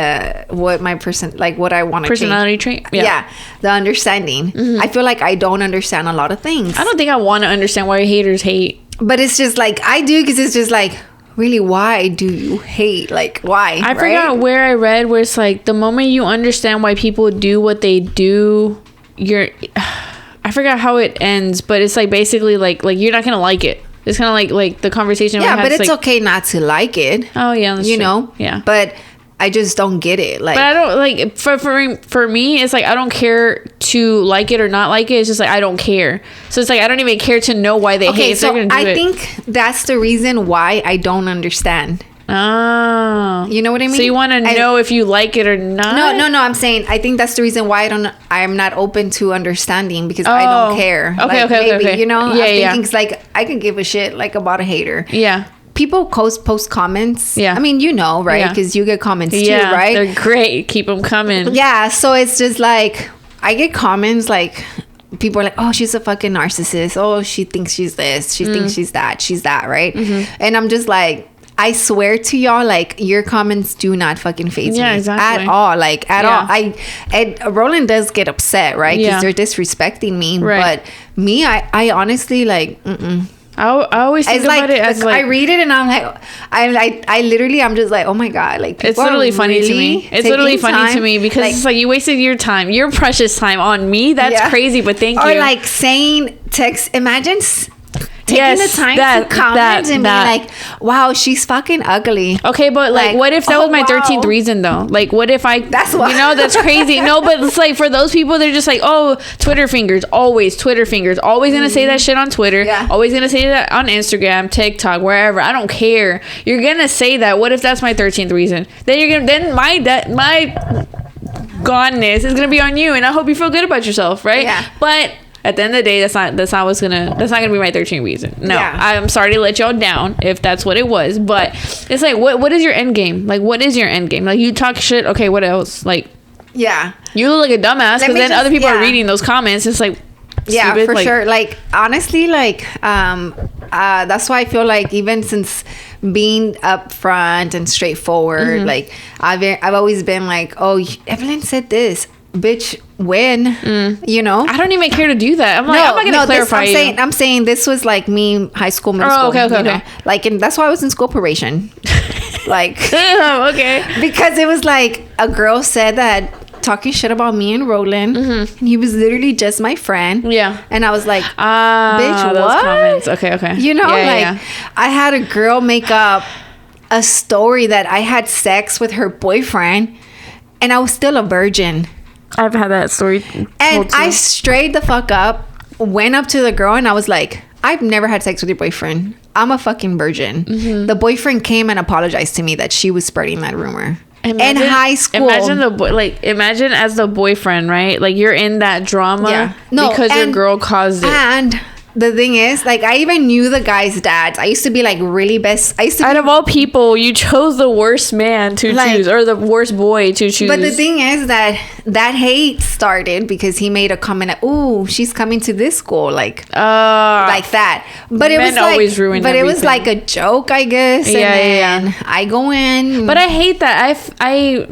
what I want to personality trait. Yeah, the understanding. I feel like I don't understand a lot of things. I don't think I want to understand why haters hate, but it's just like I do, because it's just like, really, why do you hate? Like, why? I forgot where I read where it's like the moment you understand why people do what they do, I forgot how it ends, but it's like basically like you're not gonna like it. It's kind of like the conversation. Yeah, but it's like, okay not to like it. Oh yeah, that's true. Know. Yeah, but I just don't get it. Like, but I don't like for me. It's like I don't care to like it or not like it. It's just like I don't care. So it's like I don't even care to know why they hate. So I think that's the reason why I don't understand. Oh. You know what I mean? So you want to know if you like it or not? No. I'm saying I think that's the reason why I'm not open to understanding, because I don't care. Okay. You know? Yeah, I'm thinking it's like I can give a shit like about a hater. Yeah. People post comments. Yeah. I mean, you know, right? Because you get comments too, right? They're great. Keep them coming. Yeah. So it's just like, I get comments like, people are like, oh, she's a fucking narcissist. Oh, she thinks she's this. She thinks she's that, right? And I'm just like, I swear to y'all, like, your comments do not fucking faze me. Exactly. At all. Like, at all. Roland does get upset, right? Because they're disrespecting me. Right. But me, I honestly, like, I always think about it as like, I read it and I'm like, I literally, I'm just like, oh my God, like, it's literally funny to me. It's literally funny to me because it's like, you wasted your time, your precious time on me. That's crazy, but thank you. Or like saying imagine taking the time to comment and be like, wow, she's fucking ugly. Okay, but like what if that was my 13th reason though? Like, what if that's what, you know, that's crazy. No, but it's like, for those people, they're just like, oh, Twitter fingers, always gonna say that shit on Twitter, always gonna say that on Instagram, TikTok, wherever. I don't care, you're gonna say that. What if that's my 13th reason? Then my goneness is gonna be on you, and I hope you feel good about yourself, right? But at the end of the day, that's not gonna be my 13th reason. No, I'm sorry to let y'all down if that's what it was, but it's like, what is your end game? Like, what is your end game? Like, you talk shit, okay, what else? Like, you look like a dumbass because then other people are reading those comments. It's like, stupid. For sure. Like, honestly, like, that's why I feel like, even since being upfront and straightforward, like, I've always been like, oh, Evelyn said this. Bitch, when you know, I don't even care to do that. I'm like, I'm not gonna clarify I'm saying this was like me, high school, middle school. Okay. Like, and that's why I was in school probation. Like, because it was like, a girl said that, talking shit about me and Roland, and he was literally just my friend. And I was like, bitch, those what? Comments. Okay. You know, I had a girl make up a story that I had sex with her boyfriend, and I was still a virgin. I've had that story. And I straight the fuck up, went up to the girl, and I was like, I've never had sex with your boyfriend. I'm a fucking virgin. The boyfriend came and apologized to me that she was spreading that rumor. In high school. Imagine as the boyfriend, right? Like, you're in that drama because your girl caused it. And the thing is, like, I even knew the guy's dads. I used to be like really best. Out of all people, you chose the worst man to choose, or the worst boy to choose. But the thing is that hate started because he made a comment like, "Ooh, she's coming to this school," like that. But it was like, always ruin everything. It was like a joke, I guess. And I go in, but I hate that. I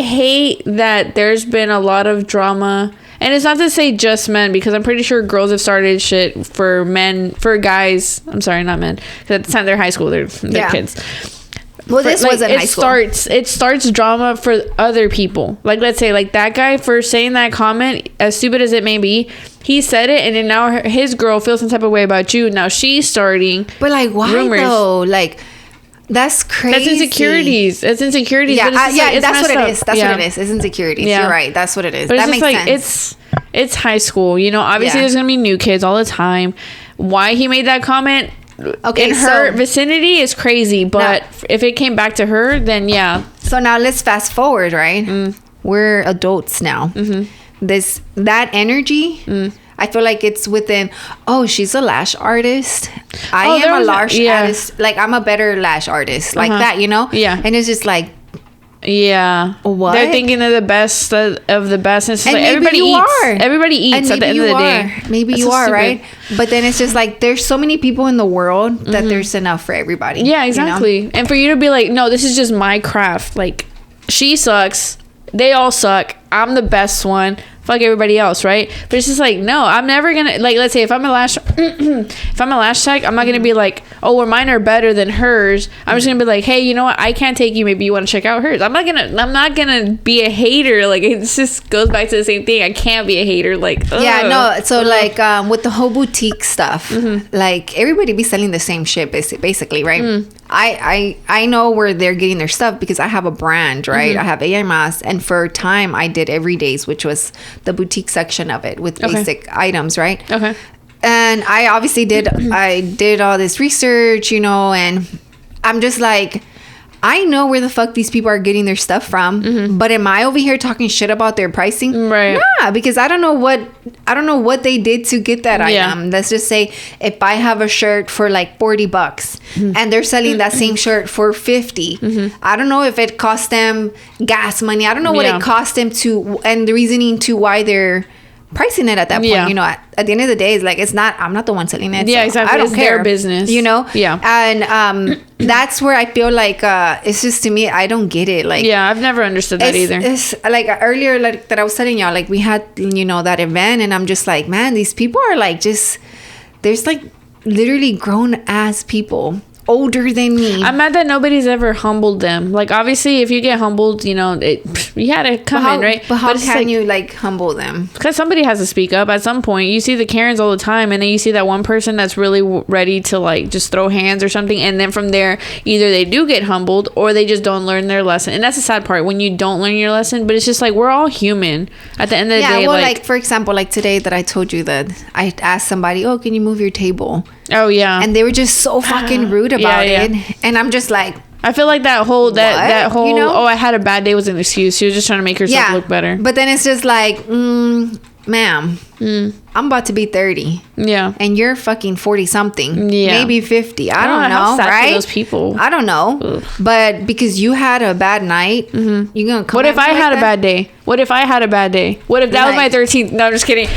hate that there's been a lot of drama. And it's not to say just men, because I'm pretty sure girls have started shit for guys. I'm sorry, not men. Because at the time they're high school, they're kids. Well, this wasn't high school. It starts drama for other people. Like, let's say, like, that guy, for saying that comment, as stupid as it may be, he said it, and then now his girl feels some type of way about you. Now she's starting. But like, why though? Like, that's crazy. That's insecurities. That's what it is. That's what it is. It's insecurities. You're right. That's what it is. But that makes sense. It's high school. You know, obviously there's gonna be new kids all the time. Why he made that comment in her vicinity is crazy. But if it came back to her, then So now let's fast forward, right? We're adults now. That energy. I feel like it's within, she's a lash artist. I am a lash artist. Like, I'm a better lash artist. Like that, you know? And it's just like, what? They're thinking they're the best of the best. And it's like, everybody eats. Everybody eats at the end of the day. Maybe you are, right? But then it's just like, there's so many people in the world that there's enough for everybody. Yeah, exactly. You know? And for you to be like, no, this is just my craft. Like, she sucks. They all suck. I'm the best one. Fuck everybody else, right? But it's just like, no, I'm never gonna, like, let's say if I'm a lash tech, I'm not gonna be like, oh, well, mine are better than hers. I'm just gonna be like, hey, you know what, I can't take you, maybe you want to check out hers. I'm not gonna be a hater. Like, it just goes back to the same thing. I can't be a hater. Like, so like, with the whole boutique stuff, like, everybody be selling the same shit basically, right? I know where they're getting their stuff because I have a brand, right? I have AMS, and for a time I did Everydays, which was the boutique section of it with basic items, right? And I obviously did all this research, you know, and I'm just like, I know where the fuck these people are getting their stuff from, but am I over here talking shit about their pricing? Right. Nah, because I don't know what they did to get that item. Let's just say if I have a shirt for like $40 and they're selling that same shirt for $50, I don't know if it cost them gas money. I don't know what it cost them to, and the reasoning to why they're pricing it at that point. You know, at the end of the day, it's like, I'm not the one selling it. Yeah, so exactly. I don't it's care. their business. You know? Yeah. And that's where I feel like it's just, to me, I don't get it. Like, yeah, I've never understood that either. It's like earlier, like that I was telling y'all, like we had, you know, that event, and I'm just like, man, these people are like there's like literally grown ass people older than me. I'm mad that nobody's ever humbled them. Like, obviously, if you get humbled, you know, you had to come in, right? But how can you like humble them? Because somebody has to speak up at some point. You see the Karens all the time, and then you see that one person that's really ready to like just throw hands or something, and then from there, either they do get humbled or they just don't learn their lesson. And that's the sad part, when you don't learn your lesson. But it's just like, we're all human at the end of the day. Well, like for example, like today that I told you that I asked somebody, oh, can you move your table? Oh yeah. And they were just so fucking rude about it. And I'm just like, I feel like that whole that whole, you know? oh, I had a bad day was an excuse. She was just trying to make herself look better. But then it's just like, ma'am, I'm about to be 30. Yeah. And you're fucking 40 something. Yeah. Maybe 50. I don't know, right? Those people. I don't know. Ugh. But because you had a bad night, you're going to come. What if I had a bad day? What if I had a bad day? What if that was my 13th? No, I'm just kidding.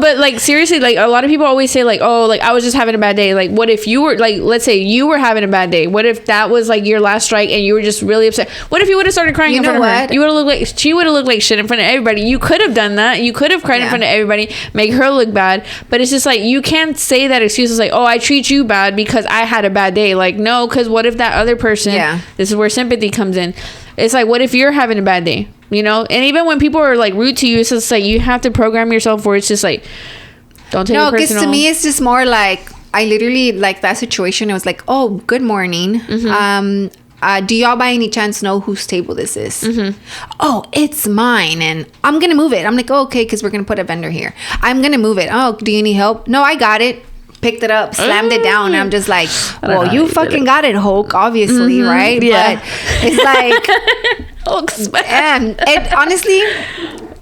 But like seriously, like a lot of people always say like, oh, like I was just having a bad day. Like, what if you were like, let's say you were having a bad day. What if that was like your last strike and you were just really upset? What if you would have started crying in front of her? You would have looked like, she would have looked like shit in front of everybody. You could have done that. You could have cried in front of everybody, make her look bad. But it's just like, you can't say that excuse is like, oh, I treat you bad because I had a bad day. Like, no, because what if that other person, this is where sympathy comes in. It's like, what if you're having a bad day, you know? And even when people are like rude to you, it's just like, you have to program yourself where it's just like, don't take it personal. No, because to me, it's just more like, I literally, like that situation, it was like, oh, good morning. Do y'all by any chance know whose table this is? Oh, it's mine, and I'm gonna move it. I'm like, oh, okay, because we're gonna put a vendor here. I'm gonna move it. Oh, do you need help? No, I got it. Picked it up, slammed it down, and I'm just like, well, you fucking got it, Hulk, obviously, right? Yeah. But it's like, Hulk's bad. And it honestly,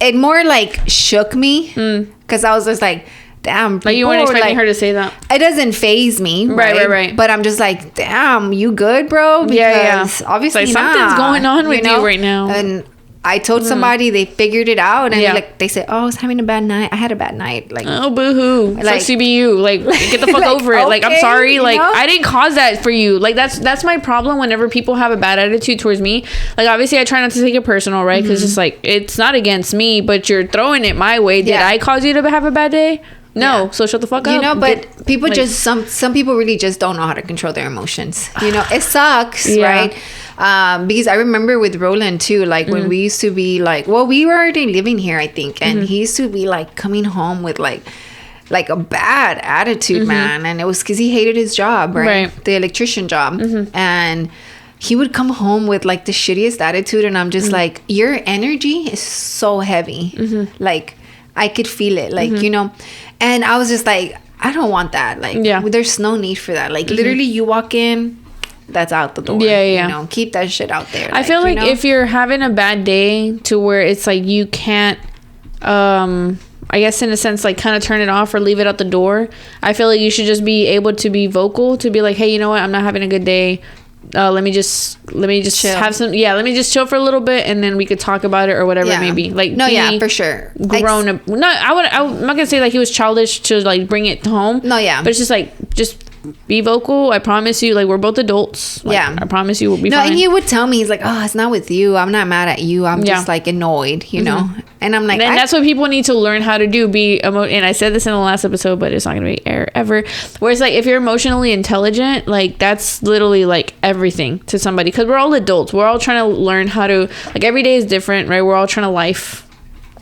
it more like shook me, because I was just like, damn. Like, you weren't expecting her to say that. It doesn't faze me. Right. But I'm just like, damn, you good, bro? Because obviously like, something's going on with you right now. And I told somebody, they figured it out, and like they said, oh, I was having a bad night. I had a bad night. Like, oh, boo-hoo. Like, CBU. Like, get the fuck like, over it. Like, I'm sorry. Like, know? I didn't cause that for you. Like, that's my problem whenever people have a bad attitude towards me. Like, obviously, I try not to take it personal, right? Because it's like, it's not against me, but you're throwing it my way. Did I cause you to have a bad day? No, so shut the fuck up. You know, but people like, just some people really just don't know how to control their emotions. You know, it sucks, right? Because I remember with Roland too, like when we used to be like, well, we were already living here, I think, and he used to be like coming home with like a bad attitude, man, and it was because he hated his job, right? The electrician job, and he would come home with like the shittiest attitude, and I'm just like, your energy is so heavy, like I could feel it, like you know. And I was just like, I don't want that. Like, there's no need for that. Like, literally, you walk in, that's out the door. Yeah. You know, keep that shit out there. I feel like if you're having a bad day to where it's like you can't, I guess in a sense, like kind of turn it off or leave it out the door. I feel like you should just be able to be vocal, to be like, hey, you know what? I'm not having a good day. Let me just chill. Have some. Yeah, let me just chill for a little bit, and then we could talk about it or whatever it may be. Like, no, for sure. Grown up. No, I'm not gonna say like he was childish to like bring it home. No, but it's just like be vocal. I promise you. Like, we're both adults. Like, I promise you we'll be fine. And he would tell me, he's like, oh, it's not with you. I'm not mad at you. I'm just like annoyed, you know. And I'm like, and that's what people need to learn how to do. And I said this in the last episode, but it's not gonna be ever. Where it's like, if you're emotionally intelligent, like that's literally like everything to somebody, because we're all adults. We're all trying to learn how to, like, every day is different, right? We're all trying to life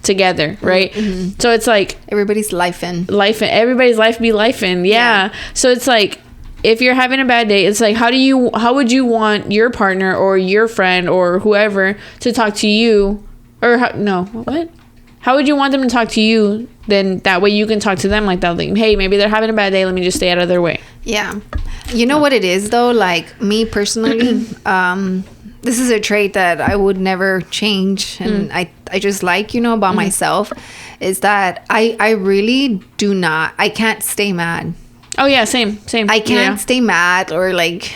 together, right? So it's like everybody's everybody's life be lifing. So it's like, if you're having a bad day, it's like, how would you want your partner or your friend or whoever to talk to you? Or what How would you want them to talk to you? Then that way you can talk to them like that. Like, hey, maybe they're having a bad day. Let me just stay out of their way. Yeah. You know what it is, though? Like, me personally, this is a trait that I would never change. And I just like, you know, about myself is that I really do not, I can't stay mad. Oh, yeah, same. I can't stay mad, or like,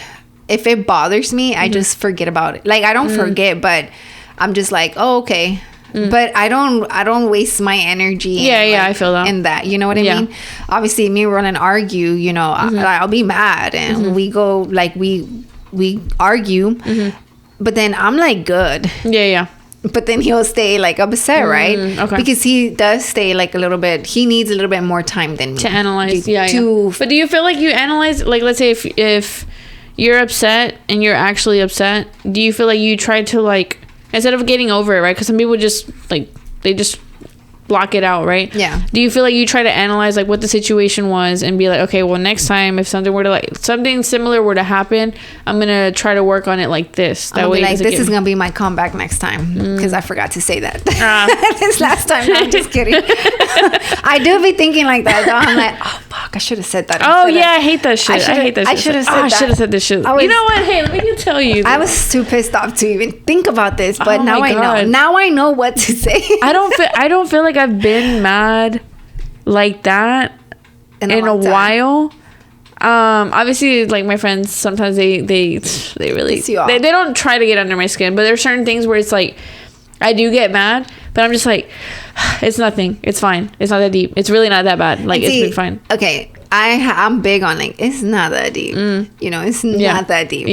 if it bothers me, I just forget about it. Like, I don't forget, but I'm just like, oh, okay. But I don't waste my energy. Yeah, I feel that. In that, you know what I mean? Obviously, me run and argue, you know, I'll be mad, and we go, like, we argue, but then I'm like, good. Yeah. But then he'll stay like upset, right? Okay. Because he does stay like a little bit. He needs a little bit more time than me to analyze. But do you feel like you analyze? Like, let's say if you're upset and you're actually upset, do you feel like you try to, like, instead of getting over it, right? Because some people just, like, they just block it out, right? Yeah. Do you feel like you try to analyze, like, what the situation was and be like, okay, well, next time if something similar were to happen, I'm gonna try to work on it like this. That way, like, this is gonna be my comeback next time, because I forgot to say that this last time. No, I'm just kidding. I do be thinking like that, though. I'm like, oh fuck, I should have said that. Oh yeah, I hate that shit. I hate that shit. I should have said that. I should have said this shit. You know what? Hey, let me tell you. I was too pissed off to even think about this, but now I know. Now I know what to say. I don't feel like I've been mad like that in a while. Obviously, like, my friends, sometimes they really they don't try to get under my skin, but there's certain things where it's like I do get mad, but I'm just like, it's nothing, it's fine, it's not that deep, it's really not that bad, like, it's been fine. Okay, I'm big on, like, it's not that deep, you know, it's not that deep.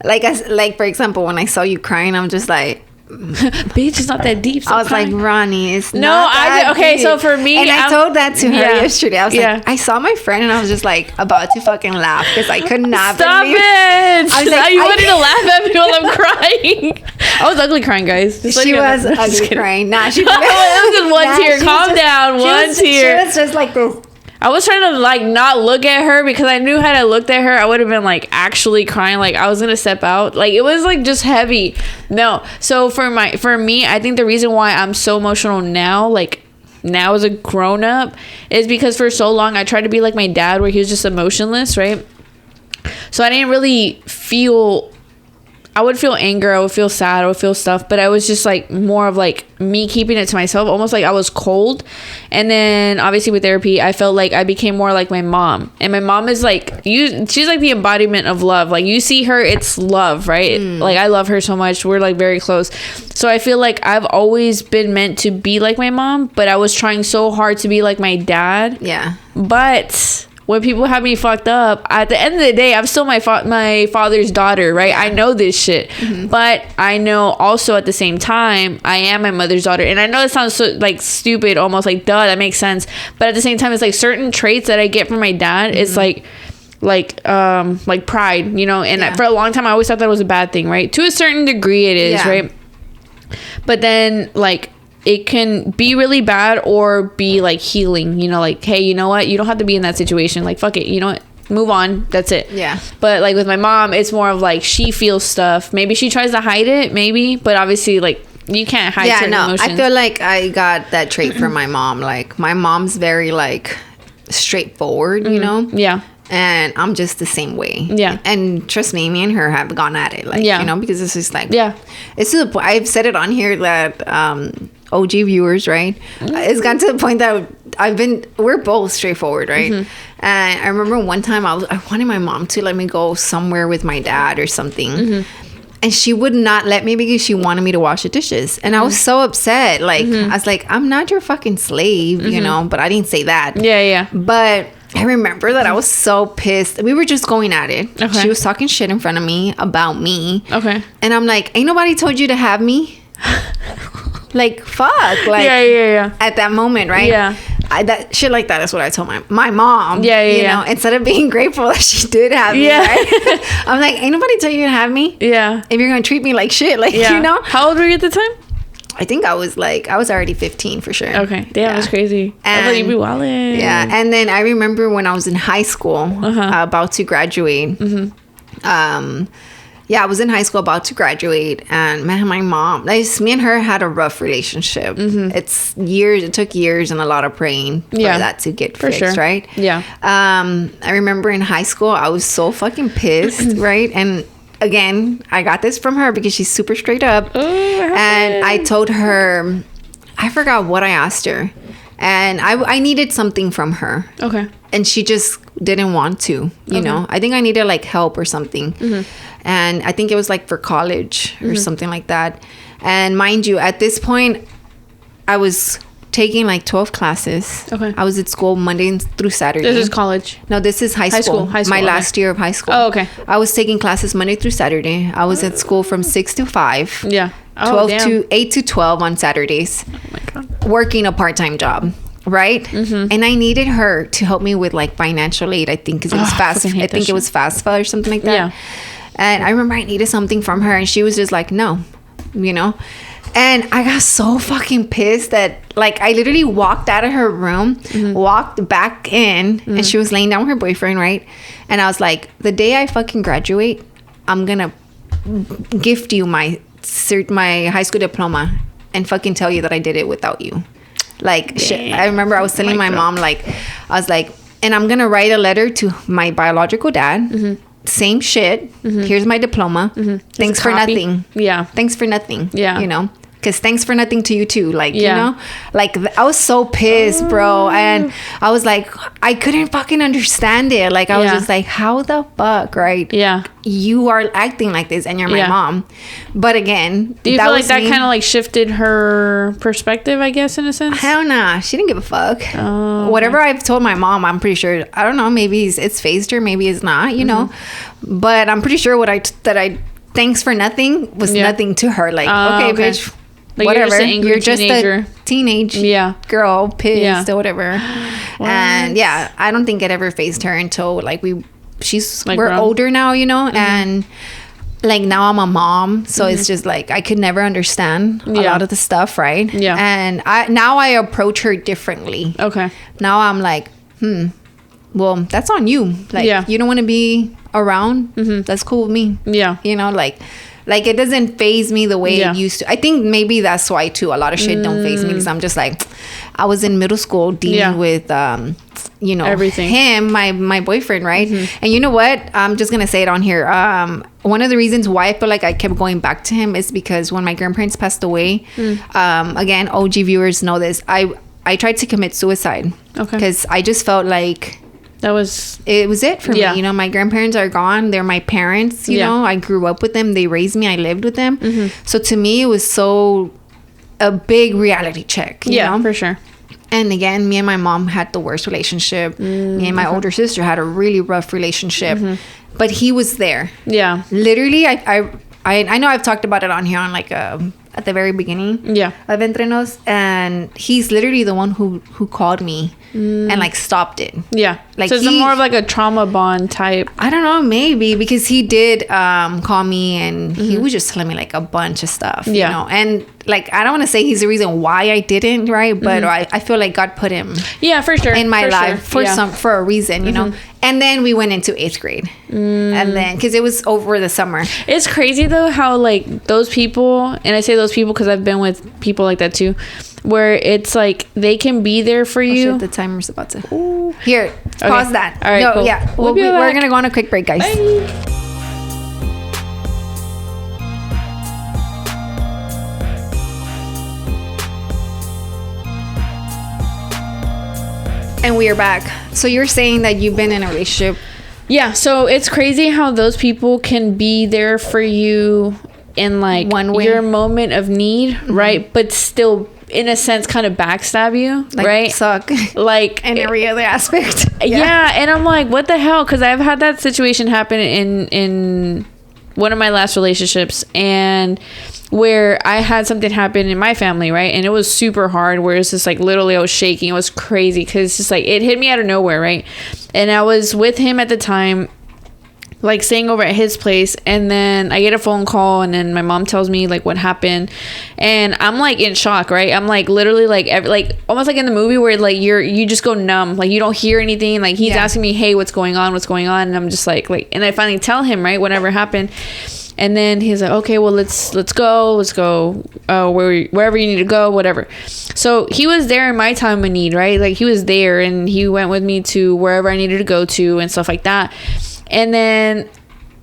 Like for example, when I saw you crying, I'm just like, bitch, it's not that deep. I was like, Ronnie, it's not that deep. So for me, and I told that to her yesterday. I was like, I saw my friend and I was just like about to fucking laugh because I could not. Stop it! I was like, you wanted to laugh at me while I'm crying. I was ugly crying, guys. She was ugly crying. Nah, she was just one tear. Calm down, one tear. She was just like this. I was trying to, like, not look at her because I knew had I looked at her, I would have been, like, actually crying. Like, I was gonna step out. Like, it was, like, just heavy. No. So for me, I think the reason why I'm so emotional now, like, now as a grown up, is because for so long I tried to be like my dad, where he was just emotionless, right? So I didn't really feel. I would feel anger, I would feel sad, I would feel stuff, but I was just like more of like me keeping it to myself, almost like I was cold. And then obviously with therapy, I felt like I became more like my mom. And my mom is like, she's like the embodiment of love. Like, you see her, it's love, right? Like, I love her so much. We're like very close. So I feel like I've always been meant to be like my mom, but I was trying so hard to be like my dad. Yeah. But when people have me fucked up, at the end of the day, I'm still my father's daughter, right? I know this shit. But I know also at the same time, I am my mother's daughter. And I know it sounds so, like, stupid, almost like, duh, that makes sense. But at the same time, it's like certain traits that I get from my dad, it's like pride, you know? And for a long time, I always thought that was a bad thing, right? To a certain degree, it is, right? But then, like, it can be really bad or be like healing, you know, like, hey, you know what, you don't have to be in that situation, like, fuck it, you know what, move on, that's it. Yeah. But like with my mom, it's more of like she feels stuff, maybe she tries to hide it, maybe, but obviously, like, you can't hide certain emotions. I feel like I got that trait from my mom. Like, my mom's very like straightforward, you know. And I'm just the same way. And trust me and her have gone at it, like, you know, because it's just like, it's to the point, I've said it on here that OG viewers, right? It's gotten to the point that we're both straightforward, right? And I remember one time I wanted my mom to let me go somewhere with my dad or something. And she would not let me because she wanted me to wash the dishes. And I was so upset. Like, I was like, I'm not your fucking slave, you know? But I didn't say that. But I remember that I was so pissed. We were just going at it. She was talking shit in front of me about me. And I'm like, ain't nobody told you to have me? Like, fuck. Like, at that moment, right? That shit like that is what I told my mom. You know, instead of being grateful that she did have me, right? I'm like, ain't nobody tell you to have me? If you're gonna treat me like shit, like, you know? How old were you at the time? I think I was already 15 for sure. Okay. Damn, that's crazy. I thought you'd be wildin'. Yeah. And then I remember when I was in high school, about to graduate, I was in high school about to graduate, and man, my mom, me and her had a rough relationship. It took years and a lot of praying for that to get fixed, right? Yeah. I remember in high school, I was so fucking pissed, right? And again, I got this from her because she's super straight up. And I told her, I forgot what I asked her. And I needed something from her. Okay. And she just didn't want to, you know. I think I needed like help or something. And I think it was like for college or something like that. And mind you, at this point, I was taking like 12 classes. Okay. I was at school Monday through Saturday. This is college? No, this is high school. My last year of high school. Oh, okay. I was taking classes Monday through Saturday. I was at school from 6 to 5. Yeah. 8 to 12 on Saturdays. Oh my God. Working a part-time job. Right? And I needed her to help me with like financial aid, I think, because it was it was FAFSA or something like that. Yeah. And I remember I needed something from her, and she was just like, no, you know. And I got so fucking pissed that like I literally walked out of her room, walked back in, and she was laying down with her boyfriend, right? And I was like, the day I fucking graduate, I'm gonna gift you my high school diploma and fucking tell you that I did it without you. Like, shit. I remember I was telling my mom, like, I was like, and I'm gonna write a letter to my biological dad. Same shit. Here's my diploma. Thanks for nothing. Yeah. Thanks for nothing. Yeah. You know, because thanks for nothing to you too. Like, you know, like I was so pissed, bro. And I was like, I couldn't fucking understand it. Like, I was just like, how the fuck, right? Yeah. You are acting like this and you're my mom. But again, do you feel like that kind of like shifted her perspective, I guess, in a sense? Hell nah. She didn't give a fuck. Oh, whatever I've told my mom, I'm pretty sure, I don't know, maybe it's phased her, maybe it's not, you know. But I'm pretty sure thanks for nothing was nothing to her. Like, okay, bitch, like whatever. You're just a teenage girl, pissed or whatever. And I don't think it ever phased her until like we're older now, you know. And like now I'm a mom, so it's just like I could never understand a lot of the stuff, right? Yeah. And I approach her differently. Okay. Now I'm like, well, that's on you. Like, you don't want to be around. That's cool with me. Yeah. You know, like it doesn't phase me the way it used to. I think maybe that's why too. A lot of shit don't phase me because I'm just like, I was in middle school dealing with, you know, everything. Him, my boyfriend, right? And you know what? I'm just gonna say it on here. One of the reasons why I feel like I kept going back to him is because when my grandparents passed away, again, OG viewers know this. I tried to commit suicide. Okay. Because I just felt like it was it for me. You know, my grandparents are gone. They're my parents. You know, I grew up with them. They raised me. I lived with them. So to me, it was a big reality check. You know? For sure. And again, me and my mom had the worst relationship. Me and my older sister had a really rough relationship. But he was there. Yeah. Literally, I know I've talked about it on here on like at the very beginning of Entre Nos, and he's literally the one who called me and like stopped it. Yeah. Like, so it's more of like a trauma bond type. I don't know, maybe because he did call me and he was just telling me like a bunch of stuff. You know, and like I don't want to say he's the reason why I didn't, right? But I feel like God put him for sure in my life for a reason, you know. And then we went into 8th grade, and then because it was over the summer. It's crazy though how like those people, and I say those people because I've been with people like that too, where it's like they can be there for you. Shit, the timer's about to. Ooh. Here, pause that. All right, cool. Yeah, we're gonna go on a quick break, guys. Bye. And we are back. So you're saying that you've been in a relationship. Yeah, so it's crazy how those people can be there for you in like your moment of need, right? But still in a sense kind of backstab you, like, right? Suck. Like in every other aspect. Yeah, and I'm like, what the hell? Because I've had that situation happen in one of my last relationships, and where I had something happen in my family, right? And it was super hard, where it's just like literally I was shaking. It was crazy because it's just like it hit me out of nowhere, right? And I was with him at the time, like staying over at his place, and then I get a phone call, and then my mom tells me like what happened, and I'm like in shock, right? I'm like literally like almost like in the movie where like you just go numb, like you don't hear anything. Like he's asking me, hey, what's going on, and I'm just like, and I finally tell him, right, whatever happened. And then he's like, okay, well, let's go wherever you need to go, whatever. So he was there in my time of need, right? Like he was there, and he went with me to wherever I needed to go to and stuff like that. And then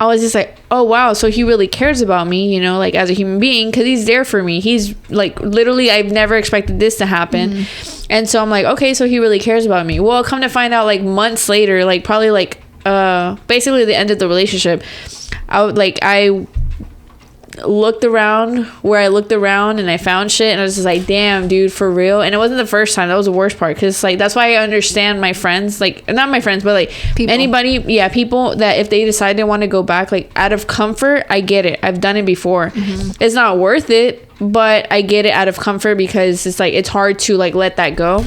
I was just like, oh wow, so he really cares about me, you know, like as a human being, because he's there for me. He's like, literally, I've never expected this to happen. And so I'm like, okay, so he really cares about me. Well, come to find out, like months later, like probably like basically the end of the relationship, I looked around where I looked around and I found shit, and I was just like, damn, dude, for real. And it wasn't the first time. That was the worst part, because like that's why I understand my friends, like not my friends, but like people. People that if they decide they want to go back, like out of comfort, I get it. I've done it before. It's not worth it, but I get it out of comfort, because it's like it's hard to like let that go.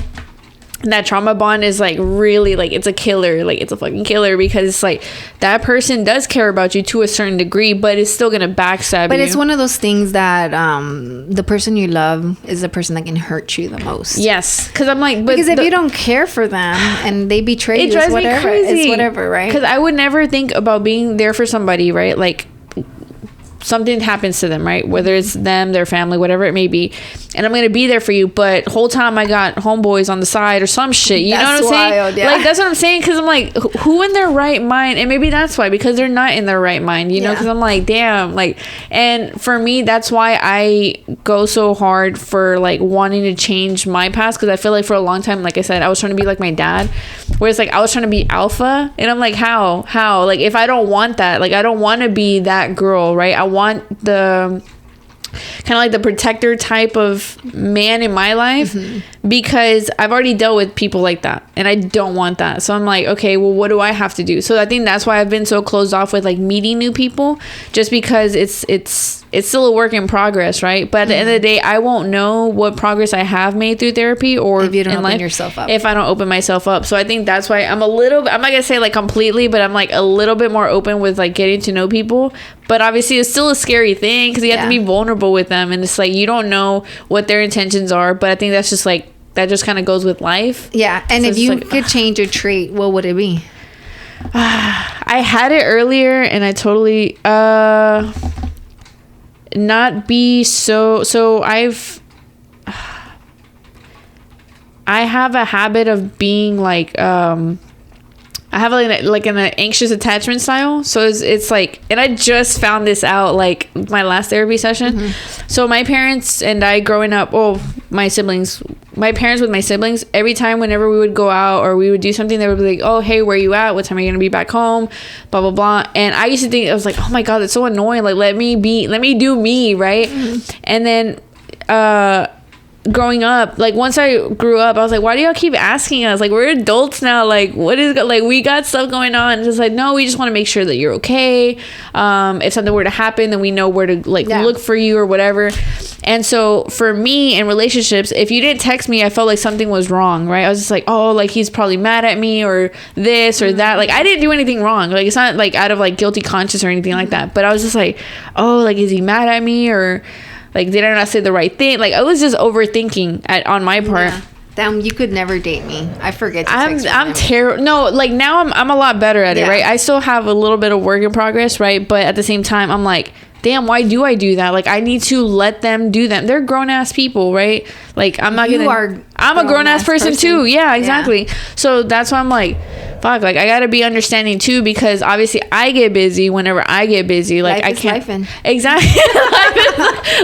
That trauma bond is like really like it's a killer, like it's a fucking killer, because it's like that person does care about you to a certain degree, but it's still gonna backstab you. But it's one of those things that the person you love is the person that can hurt you the most. Yes, because I'm like, but because if you don't care for them and they betray you, drives me crazy. It's whatever, right? Because I would never think about being there for somebody, right? Like something happens to them, right? Whether it's them, their family, whatever it may be, and I'm gonna be there for you, but whole time I got homeboys on the side or some shit, you know what I'm saying? Yeah. Like that's what I'm saying, because I'm like, who in their right mind? And maybe that's why, because they're not in their right mind, you know? Because I'm like, damn, like, and for me, that's why I go so hard for like wanting to change my past, because I feel like for a long time, like I said, I was trying to be like my dad, where it's like I was trying to be alpha, and I'm like, how like, if I don't want that, like I don't want to be that girl, right? I want the kind of like the protector type of man in my life, because I've already dealt with people like that, and I don't want that. So I'm like, okay, well, what do I have to do? So I think that's why I've been so closed off with like meeting new people, just because it's still a work in progress, right? But at the end of the day, I won't know what progress I have made through therapy, or if you don't open yourself up, if I don't open myself up. So I think that's why I'm not gonna say like completely, but I'm like a little bit more open with like getting to know people. But obviously it's still a scary thing, because you have to be vulnerable with them, and it's like you don't know what their intentions are. But I think that's just like, that just kind of goes with life. Yeah. And so if you could change a trait, what would it be? I had it earlier, and I totally not be so I have a habit of being like I have like an anxious attachment style. So it's like, and I just found this out like my last therapy session. So my parents and I growing up, my parents with my siblings, every time whenever we would go out or we would do something, they would be like, oh, hey, where are you at? What time are you going to be back home? Blah, blah, blah. And I used to think, I was like, oh my God, that's so annoying. Like, let me do me. Right. And then, growing up, like once I grew up, I was like, why do y'all keep asking us? Like, we're adults now. Like, what is, like, we got stuff going on. It's just like, no, we just want to make sure that you're okay. If something were to happen, then we know where to look for you or whatever. And so for me in relationships, if you didn't text me, I felt like something was wrong, right? I was just like, oh, like he's probably mad at me or this or that. Like, I didn't do anything wrong. Like, it's not like out of like guilty conscience or anything like that. But I was just like, oh, like, is he mad at me, or like, did I not say the right thing? Like, I was just overthinking on my part. Yeah. Damn, you could never date me. I forget to text I'm terrible. No, like now I'm a lot better at it, right? I still have a little bit of work in progress, right? But at the same time, I'm like, damn, why do I do that? Like, I need to let them do them. They're grown ass people, right? Like, I'm a grown ass person too. Yeah, exactly. Yeah. So that's why I'm like, fuck, like I gotta be understanding too, because obviously I get busy whenever I get busy. Like, I can't. Exactly.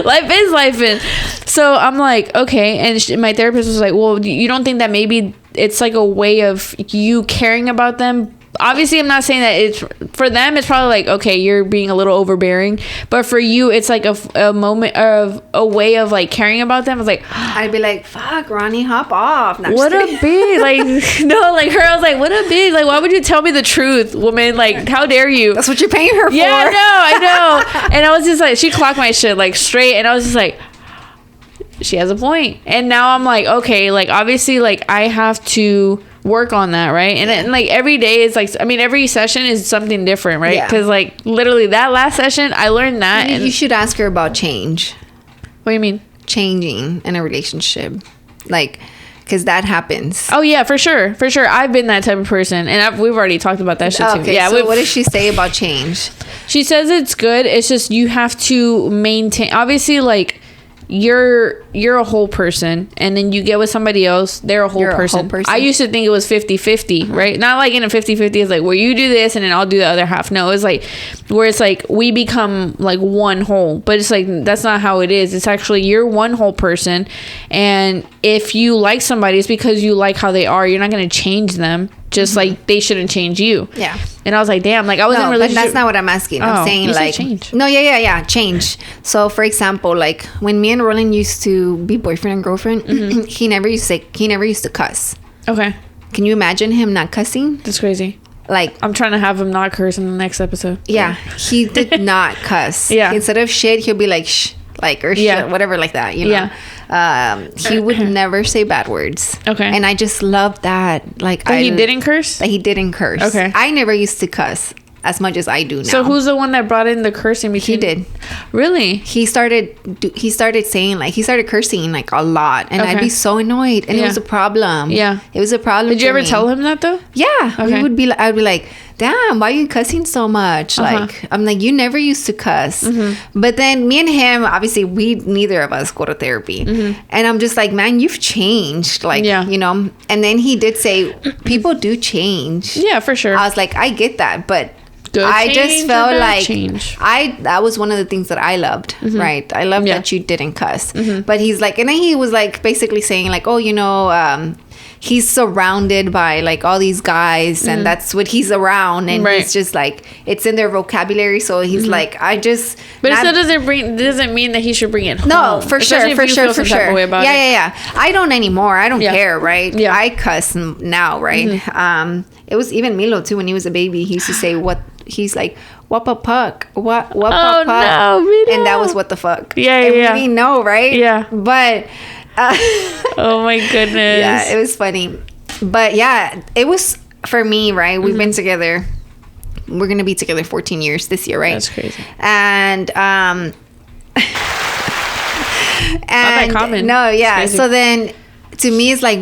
life is lifing. So I'm like, okay. And my therapist was like, well, you don't think that maybe it's like a way of you caring about them? Obviously, I'm not saying that it's for them. It's probably like, okay, you're being a little overbearing, but for you, it's like a moment of a way of like caring about them. I was like, I'd be like, fuck, Ronnie, hop off. No, what a bitch. Like, no, like her, I was like, what a bitch. Like, why would you tell me the truth, woman? Like, how dare you? That's what you're paying her for. Yeah, I know. And I was just like, she clocked my shit like straight, and I was just like, she has a point. And now I'm like, okay, like obviously, like I have to work on that, right? And like every day is like, I mean, every session is something different, right? Because like literally that last session I learned that. You should ask her about change. What do you mean? Changing in a relationship, like, Because that happens. Oh yeah, for sure. I've been that type of person, and we've already talked about that shit too. Okay, yeah. So what does she say about change? She says it's good. It's just you have to maintain. Obviously, like you're a whole person, and then you get with somebody else, they're a whole person. I used to think it was 50-50, right? Not like in a 50-50 is like where you do this and then I'll do the other half. No, it's like where it's like we become like one whole, but it's like that's not how it is. It's actually you're one whole person, and if you like somebody, it's because you like how they are. You're not going to change them, just like they shouldn't change you. Yeah. And I was like, damn, like I was in a relationship. But that's not what I'm asking. I'm saying like change. No, yeah, change. So for example, like when me and Roland used to be boyfriend and girlfriend, he never used to cuss. Okay. Can you imagine him not cussing? That's crazy. Like I'm trying to have him not curse in the next episode. Yeah, he did not cuss. Yeah. Instead of shit, he'll be like shh, like or shit, whatever, like that. You know. Yeah. He would never say bad words. Okay. And I just love that. Like he didn't curse. That he didn't curse. Okay. I never used to cuss as much as I do now. So who's the one that brought in the cursing? He did. Really? He started saying like he started cursing like a lot, and I'd be so annoyed, and it was a problem. Yeah, it was a problem. Did you ever tell him that though? Yeah, I'd be like, damn, why are you cussing so much? Like I'm like, you never used to cuss. But then me and him, obviously neither of us go to therapy, and I'm just like, man, you've changed, like you know. And then he did say people do change. Yeah, for sure. I was like, I get that, but I just felt like that was one of the things that I loved, right? I loved that you didn't cuss. But he's like, and then he was like basically saying like, oh, you know, he's surrounded by like all these guys, and that's what he's around, and he's just like, it's in their vocabulary. So he's like, but it still doesn't mean that he should bring it home. No, for sure. Yeah. I don't anymore. I don't care, right? Yeah. I cuss now, right? It was even Milo too when he was a baby. He used to say he's like, what a puck, what a puck, no, and that was what the fuck. Yeah. We know, right? Yeah. But oh my goodness. Yeah, it was funny. But yeah, it was for me, right? We've been together. We're gonna be together 14 years this year, right? That's crazy. And not that common. No, yeah. So then, to me, it's like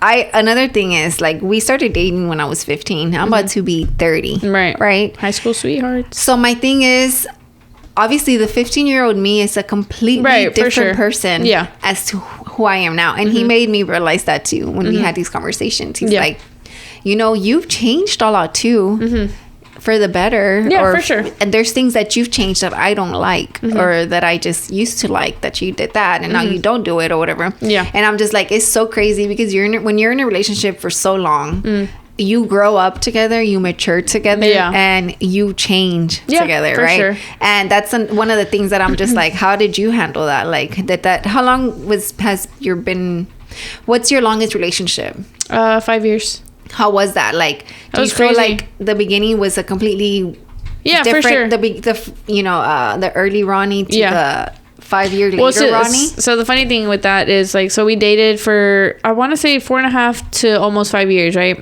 another thing is like we started dating when I was 15. I'm about to be 30. Right. High school sweethearts. So my thing is, obviously, the 15-year-old me is a completely different person as to who I am now. And he made me realize that too when we had these conversations. He's like, you know, you've changed a lot too. For the better. Yeah, for sure. And there's things that you've changed that I don't like, or that I just used to like, that you did that and now you don't do it or whatever. Yeah. And I'm just like, it's so crazy because when you're in a relationship for so long, you grow up together, you mature together, and you change together, right? Sure. And that's one of the things that I'm just like, how did you handle that? Like how long what's your longest relationship? 5 years. How was that? Like, do you feel like the beginning was a completely different, for sure. The early Ronnie to the 5 year later Ronnie? So the funny thing with that is like, so we dated for, I want to say 4.5 to almost 5 years, right?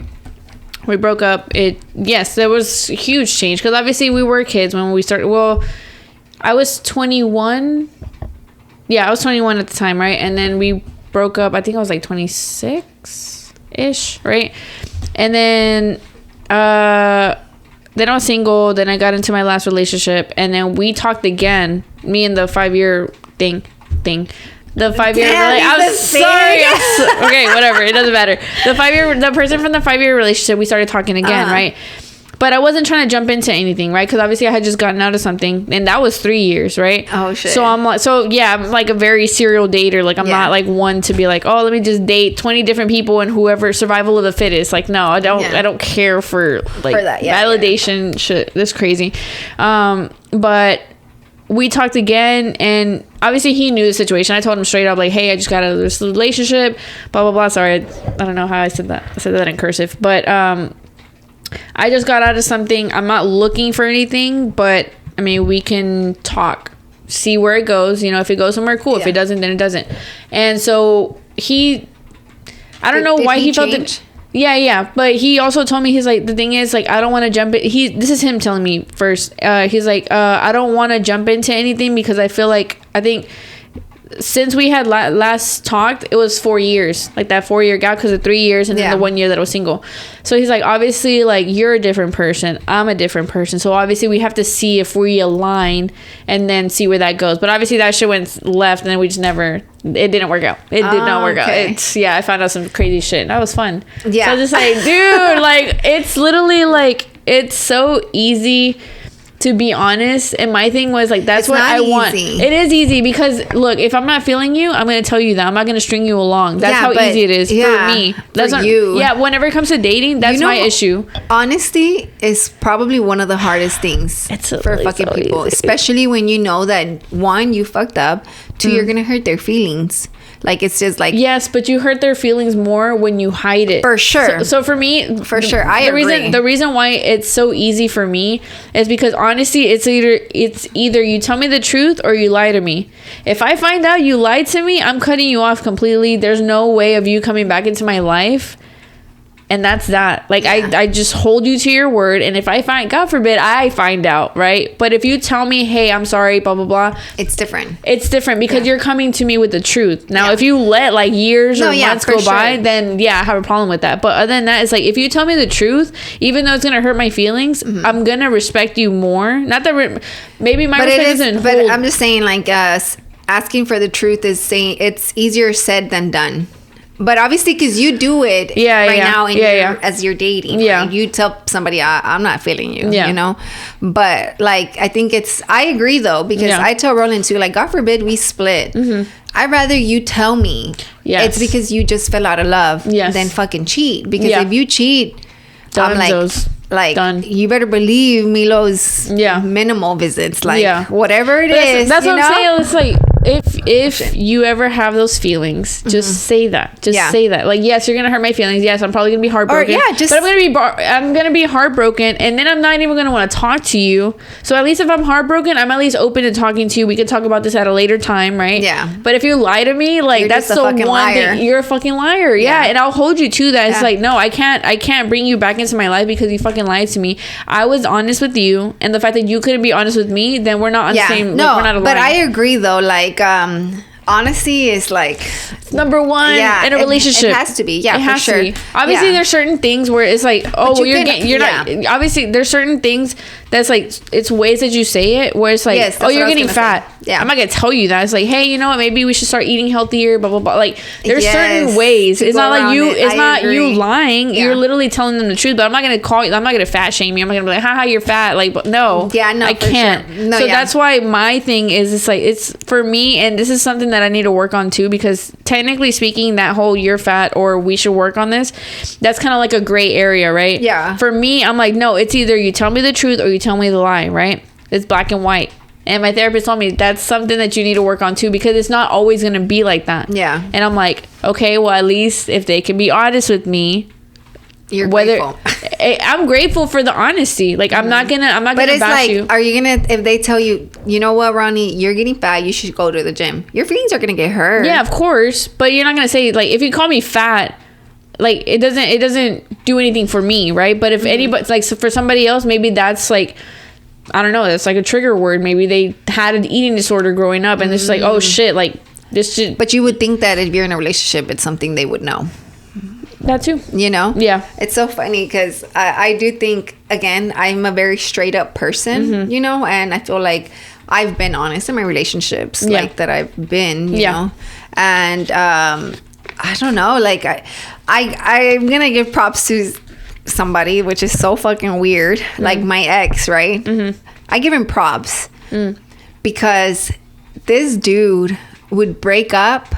We broke up. There was a huge change because obviously we were kids when we started. Well, I was 21. Yeah, I was 21 at the time, right? And then we broke up. I think I was like 26-ish, right? And then I was single. Then I got into my last relationship, and then we talked again. Me and the 5 year thing. The 5 year. I'm sorry. Okay, whatever. It doesn't matter. The person from the 5 year relationship. We started talking again, right? But I wasn't trying to jump into anything, right? Because obviously I had just gotten out of something, and that was 3 years, right? Oh shit. So I'm like a very serial dater. Like I'm not like one to be like, oh, let me just date 20 different people and whoever, survival of the fittest. Like no, I don't care for like for that, validation shit. That's crazy. But we talked again, and obviously he knew the situation. I told him straight up like, hey, I just got out of this relationship, blah blah blah. Sorry, I don't know how I said that. I said that in cursive, but I just got out of something. I'm not looking for anything, but I mean, we can talk, see where it goes. You know, if it goes somewhere, cool. If it doesn't, then it doesn't. And so I don't know why he felt it. Yeah. But he also told me, he's like, the thing is, like, I don't want to jump in. This is him telling me first. He's like, I don't want to jump into anything because I think since we had last talked, it was 4 years, like that 4-year gap, because of 3 years and then the 1 year that I was single. So he's like, obviously, like, you're a different person, I'm a different person, so obviously we have to see if we align and then see where that goes. But obviously that shit went left and then we just never, it didn't work out. It did not work out. I found out some crazy shit. That was fun. So I was just like, dude, like, it's literally like, it's so easy to be honest. And my thing was like, that's what I want. It is easy because look, if I'm not feeling you, I'm going to tell you that. I'm not going to string you along. That's how easy it is for me. That's for you. Yeah, whenever it comes to dating, that's my issue. Honesty is probably one of the hardest things for fucking people, especially when you know that 1, you fucked up, 2, you're going to hurt their feelings. Like, it's just like, yes, but you hurt their feelings more when you hide it. For sure. So for me, for sure, I agree. The reason why it's so easy for me is because honestly, it's either you tell me the truth or you lie to me. If I find out you lied to me, I'm cutting you off completely. There's no way of you coming back into my life. And that's that. Like, I just hold you to your word. And if I find, God forbid, I find out, right? But if you tell me, hey, I'm sorry, blah, blah, blah. It's different. It's different because you're coming to me with the truth. Now, if you let like years or months go by, then I have a problem with that. But other than that, it's like, if you tell me the truth, even though it's going to hurt my feelings, I'm going to respect you more. Not that maybe my respect isn't But I'm just saying, like, asking for the truth is saying it's easier said than done. But obviously, because you do it now as you're dating. Yeah. Right? You tell somebody, I'm not feeling you, you know? But, like, I think I agree, though, because I tell Roland, too, like, God forbid we split. I'd rather you tell me it's because you just fell out of love than fucking cheat. Because if you cheat, I'm like, done. You better believe Milo's minimal visits. Like, whatever it is. That's what I'm saying. It's like, if you ever have those feelings, just say that. Just say that. Like, yes, you're gonna hurt my feelings. Yes, I'm probably gonna be heartbroken. But I'm gonna be heartbroken, and then I'm not even gonna want to talk to you. So at least if I'm heartbroken, I'm at least open to talking to you. We could talk about this at a later time, right? Yeah. But if you lie to me, like, you're that's the one thing. You're a fucking liar. Yeah. And I'll hold you to that. It's like, no, I can't bring you back into my life because you fucking lied to me. I was honest with you, and the fact that you couldn't be honest with me, then we're not on the same. No, we're not aligned. But I agree though. Like, honesty is like number one in a relationship. It has to be. Yeah, it has to be. Obviously, there's certain things where it's like, oh, you're not. Obviously, there's certain things that's like, it's ways that you say it where it's like, oh, you're getting fat. Yeah, I'm not gonna tell you that. It's like, hey, you know what? Maybe we should start eating healthier. Blah blah blah. Like, there's certain ways. It's not like you. It's not you lying. You're literally telling them the truth. But I'm not gonna call you. I'm not gonna fat shame you. I'm not gonna be like, haha, you're fat. Like, but no. Yeah, no, I can't. Sure. No, so that's why my thing is, it's like, it's for me, and this is something that I need to work on too, because technically speaking, that whole you're fat or we should work on this, that's kind of like a gray area, right? Yeah. For me, I'm like, no, it's either you tell me the truth or you tell me the lie, right? It's black and white. And my therapist told me that's something that you need to work on too, because it's not always going to be like that. Yeah. And I'm like, okay, well, at least if they can be honest with me, you're grateful. I'm grateful for the honesty. Like, I'm not gonna bash you. Are you gonna, if they tell you, you know what, Ronnie, you're getting fat, you should go to the gym, your feelings are gonna get hurt. Yeah, of course. But you're not gonna say, like, if you call me fat, like, it doesn't do anything for me, right? But if anybody, like, so for somebody else, maybe that's like, I don't know, that's like a trigger word. Maybe they had an eating disorder growing up, and it's just like, oh shit, like, this shit. But you would think that if you're in a relationship, it's something they would know. That too. You know? Yeah. It's so funny because I do think, again, I'm a very straight up person, you know? And I feel like I've been honest in my relationships, like, that I've been, you know? And I don't know, like, I'm going to give props to somebody, which is so fucking weird. Like, my ex, right? I give him props because this dude would break up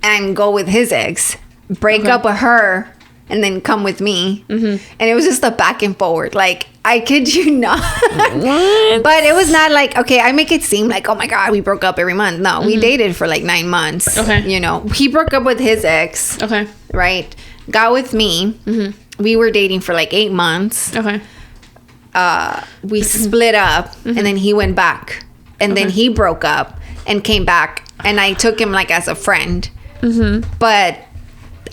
and go with his ex. Break up with her and then come with me, and it was just a back and forward. Like, I kid you not. What? But it was not like, okay, I make it seem like, oh my god, we broke up every month. No, we dated for like 9 months. Okay, you know, he broke up with his ex. Okay, right, got with me. We were dating for like 8 months. Okay, we split up, and then he went back, and then he broke up and came back, and I took him like as a friend. But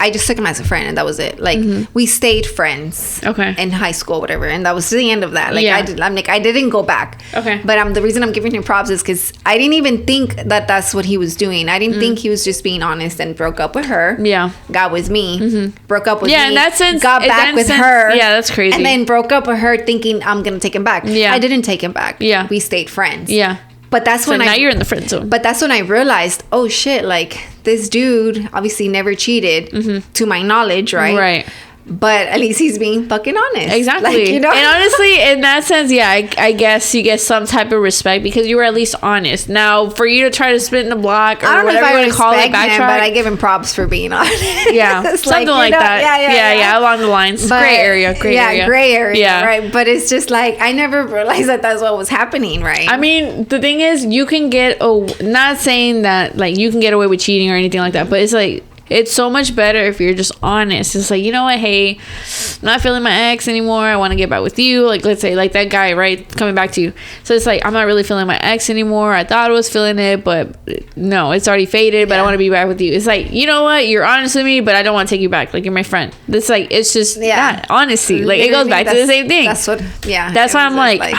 I just took him as a friend, and that was it. Like, we stayed friends. Okay. In high school, whatever, and that was the end of that. Like, Yeah. I didn't go back. Okay. But the reason I'm giving him props is because I didn't even think that that's what he was doing. I didn't think he was just being honest and broke up with her. Yeah. Got with me. Broke up with me. Yeah, in that sense. Got back with her. Yeah, that's crazy. And then broke up with her thinking I'm gonna take him back. Yeah. I didn't take him back. Yeah. We stayed friends. Yeah. But that's So now you're in the friend zone. But that's when I realized, oh shit, like this dude obviously never cheated to my knowledge, right? Right. But at least he's being fucking honest. Exactly. Like, you know? And honestly, in that sense, yeah, I guess you get some type of respect because you were at least honest. Now, for you to try to spit in the block or I don't know whatever if I you want to call it, respect him, backtrack. but I give him props for being honest. Yeah, something like that. Yeah, along the lines. But, gray area. gray area, Yeah. right? But it's just like, I never realized that that's what was happening, right? I mean, the thing is, you can get, not saying that, like, you can get away with cheating or anything like that, but it's like, it's so much better if you're just honest. It's like, you know what, hey, I'm not feeling my ex anymore. I want to get back with you. Like, let's say, like that guy, right, coming back to you. So it's like, I'm not really feeling my ex anymore. I thought I was feeling it, but no, it's already faded, but I want to be back with you. It's like, you know what, you're honest with me, but I don't want to take you back. Like, you're my friend. It's like, it's just that honesty. Like, it goes back to the same thing. That's what, That's why I'm like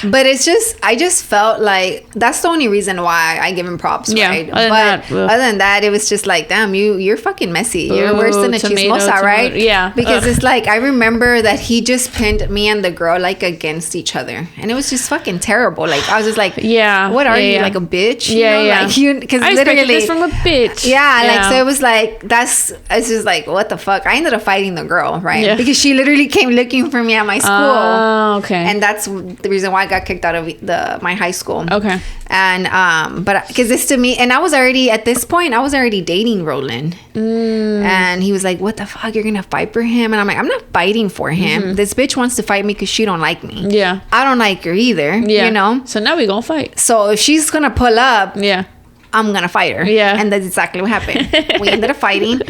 but it's just, I just felt like that's the only reason why I give him props, right? Other than that, it was just like, damn, you're fucking messy. You're worse than a chismosa, right? Yeah. Because it's like, I remember that he just pinned me and the girl like against each other, and it was just fucking terrible. Like, I was just like, what are you, like a bitch? You know? Like, because I expected this from a bitch. Like, so it was like, it's just like, what the fuck? I ended up fighting the girl, right? Because she literally came looking for me at my school. Oh, okay. And that's the reason why I got kicked out of my high school. Okay. And but because this to me, and I was already at this point, I was already dating Roland. And he was like, what the fuck, you're gonna fight for him? And I'm like, I'm not fighting for him. This bitch wants to fight me because she don't like me. Yeah. I don't like her either. You know? So now we gonna fight. So if she's gonna pull up, I'm gonna fight her. Yeah. And that's exactly what happened. We ended up fighting.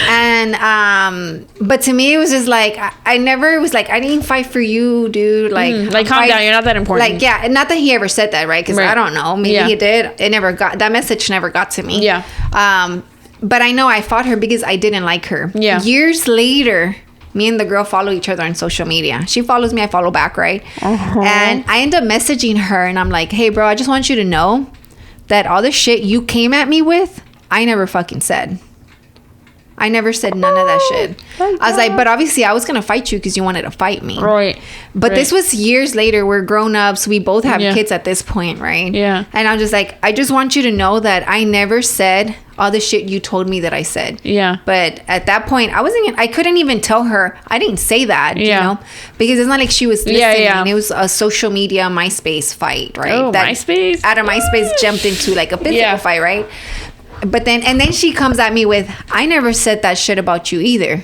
And but to me it was just like, I never was like, I didn't fight for you, dude. Like calm down, you're not that important. Like, not that he ever said that, right? Because I don't know, maybe he did. That message never got to me. But I know I fought her because I didn't like her. Years later, me and the girl follow each other on social media. She follows me, I follow back, right? And I end up messaging her and I'm like, hey bro, I just want you to know that all the shit you came at me with, I never fucking said. I never said none of that shit. I was like, but obviously I was going to fight you because you wanted to fight me. Right. But this was years later. We're grown-ups. We both have kids at this point, right? Yeah. And I'm just like, I just want you to know that I never said all the shit you told me that I said. Yeah. But at that point, I couldn't even tell her. I didn't say that, you know? Because it's not like she was listening. It was a social media MySpace fight, right? Oh, MySpace? Out of MySpace jumped into like a physical fight, right? But then she comes at me with, I never said that shit about you either.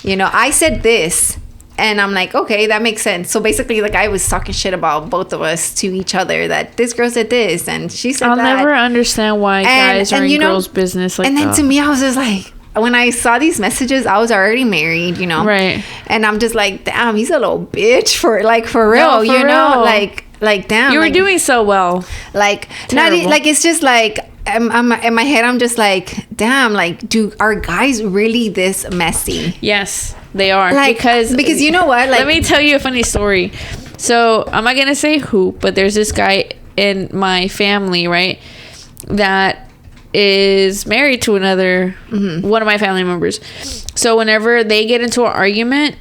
You know, I said this. And I'm like, okay, that makes sense. So basically, the guy was talking shit about both of us to each other, that this girl said this and she said that. I'll never understand why guys are in girls' business like that. And then to me, I was just like, when I saw these messages, I was already married, you know? Right. And I'm just like, damn, he's a little bitch for real, no, you know? Like, damn. You were doing so well. Like, it's just like, I'm in my head, I'm just like, damn, like, are guys really this messy? Yes, they are. Like, because you know what? Like, let me tell you a funny story. So I'm not gonna say who, but there's this guy in my family, right, that is married to another one of my family members. So whenever they get into an argument,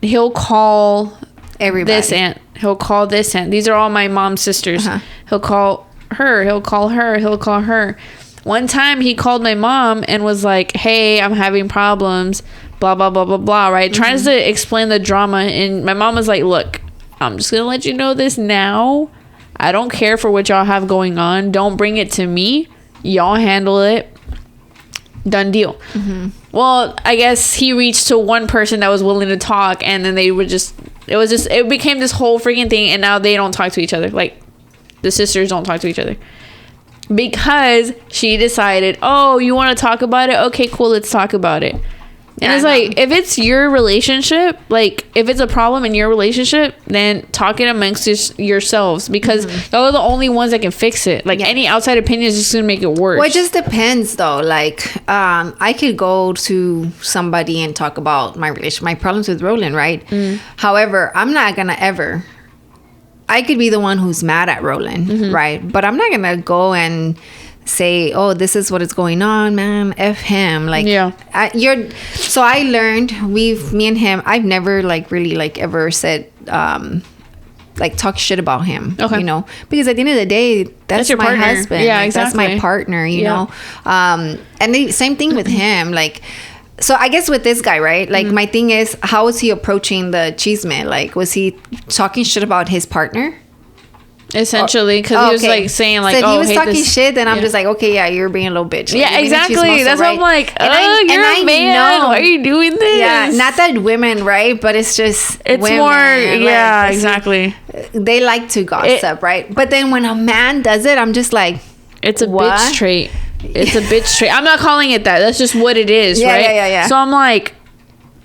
he'll call everybody. This aunt. He'll call this aunt. These are all my mom's sisters. He'll call her. He'll call her. He'll call her. One time he called my mom and was like, hey, I'm having problems, blah, blah, blah, blah, blah, right? Tries to explain the drama. And my mom was like, look, I'm just going to let you know this now. I don't care for what y'all have going on. Don't bring it to me. Y'all handle it. Done deal. Well, I guess he reached to one person that was willing to talk, and then they would just, it became this whole freaking thing, and now they don't talk to each other. Like, the sisters don't talk to each other. Because she decided, oh, you want to talk about it? Okay, cool, let's talk about it. And it's like, if it's your relationship, like if it's a problem in your relationship, then talk it amongst yourselves, because y'all are the only ones that can fix it. Like any outside opinion is just gonna make it worse. Well, it just depends though. Like I could go to somebody and talk about my problems with Roland, right? However, I'm not gonna ever, I could be the one who's mad at Roland, right? But I'm not gonna go and say, oh, this is what is going on, man, F him. Like, so I learned, me and him, I've never like really like ever said like talk shit about him, you know, because at the end of the day, that's your my partner. Husband. Yeah, like, exactly. That's my partner, you know. And the same thing with him. Like, so I guess with this guy, right? Like my thing is, how was he approaching the chisme? Like, was he talking shit about his partner? Essentially, because he was like saying like, so he was talking shit, then I'm just like, okay, yeah, you're being a little bitch. Like, yeah, exactly. That's why I'm like, oh, you're a man. Why are you doing this? Yeah, not that women, right? But it's just women, more. Like, yeah, exactly. They like to gossip, right? But then when a man does it, I'm just like, it's a bitch trait. It's a bitch trait. I'm not calling it that. That's just what it is, right? Yeah. So I'm like,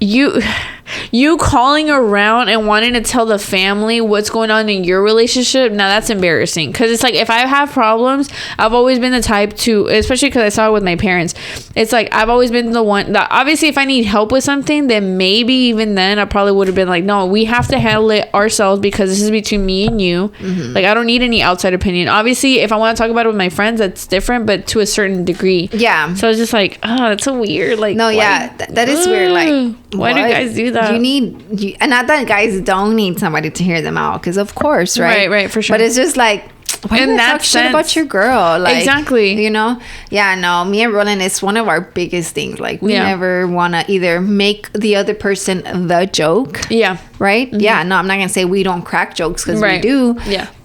you calling around and wanting to tell the family what's going on in your relationship, now that's embarrassing. Because it's like, if I have problems, I've always been the type to, especially because I saw it with my parents, it's like I've always been the one that, obviously if I need help with something, then maybe even then I probably would have been like, no, we have to handle it ourselves, because this is between me and you. Like, I don't need any outside opinion. Obviously if I want to talk about it with my friends, that's different, but to a certain degree. So it's just like, oh, that's so weird. Like, no, that is weird. Like, why do you guys do that? And not that guys don't need somebody to hear them out, because of course, right, for sure. But it's just like, why do you talk shit about your girl? Like, exactly, you know? Yeah, no, me and Roland, it's one of our biggest things. Like, we never want to either make the other person the joke. Right? Yeah, no, I'm not gonna say we don't crack jokes, because we do.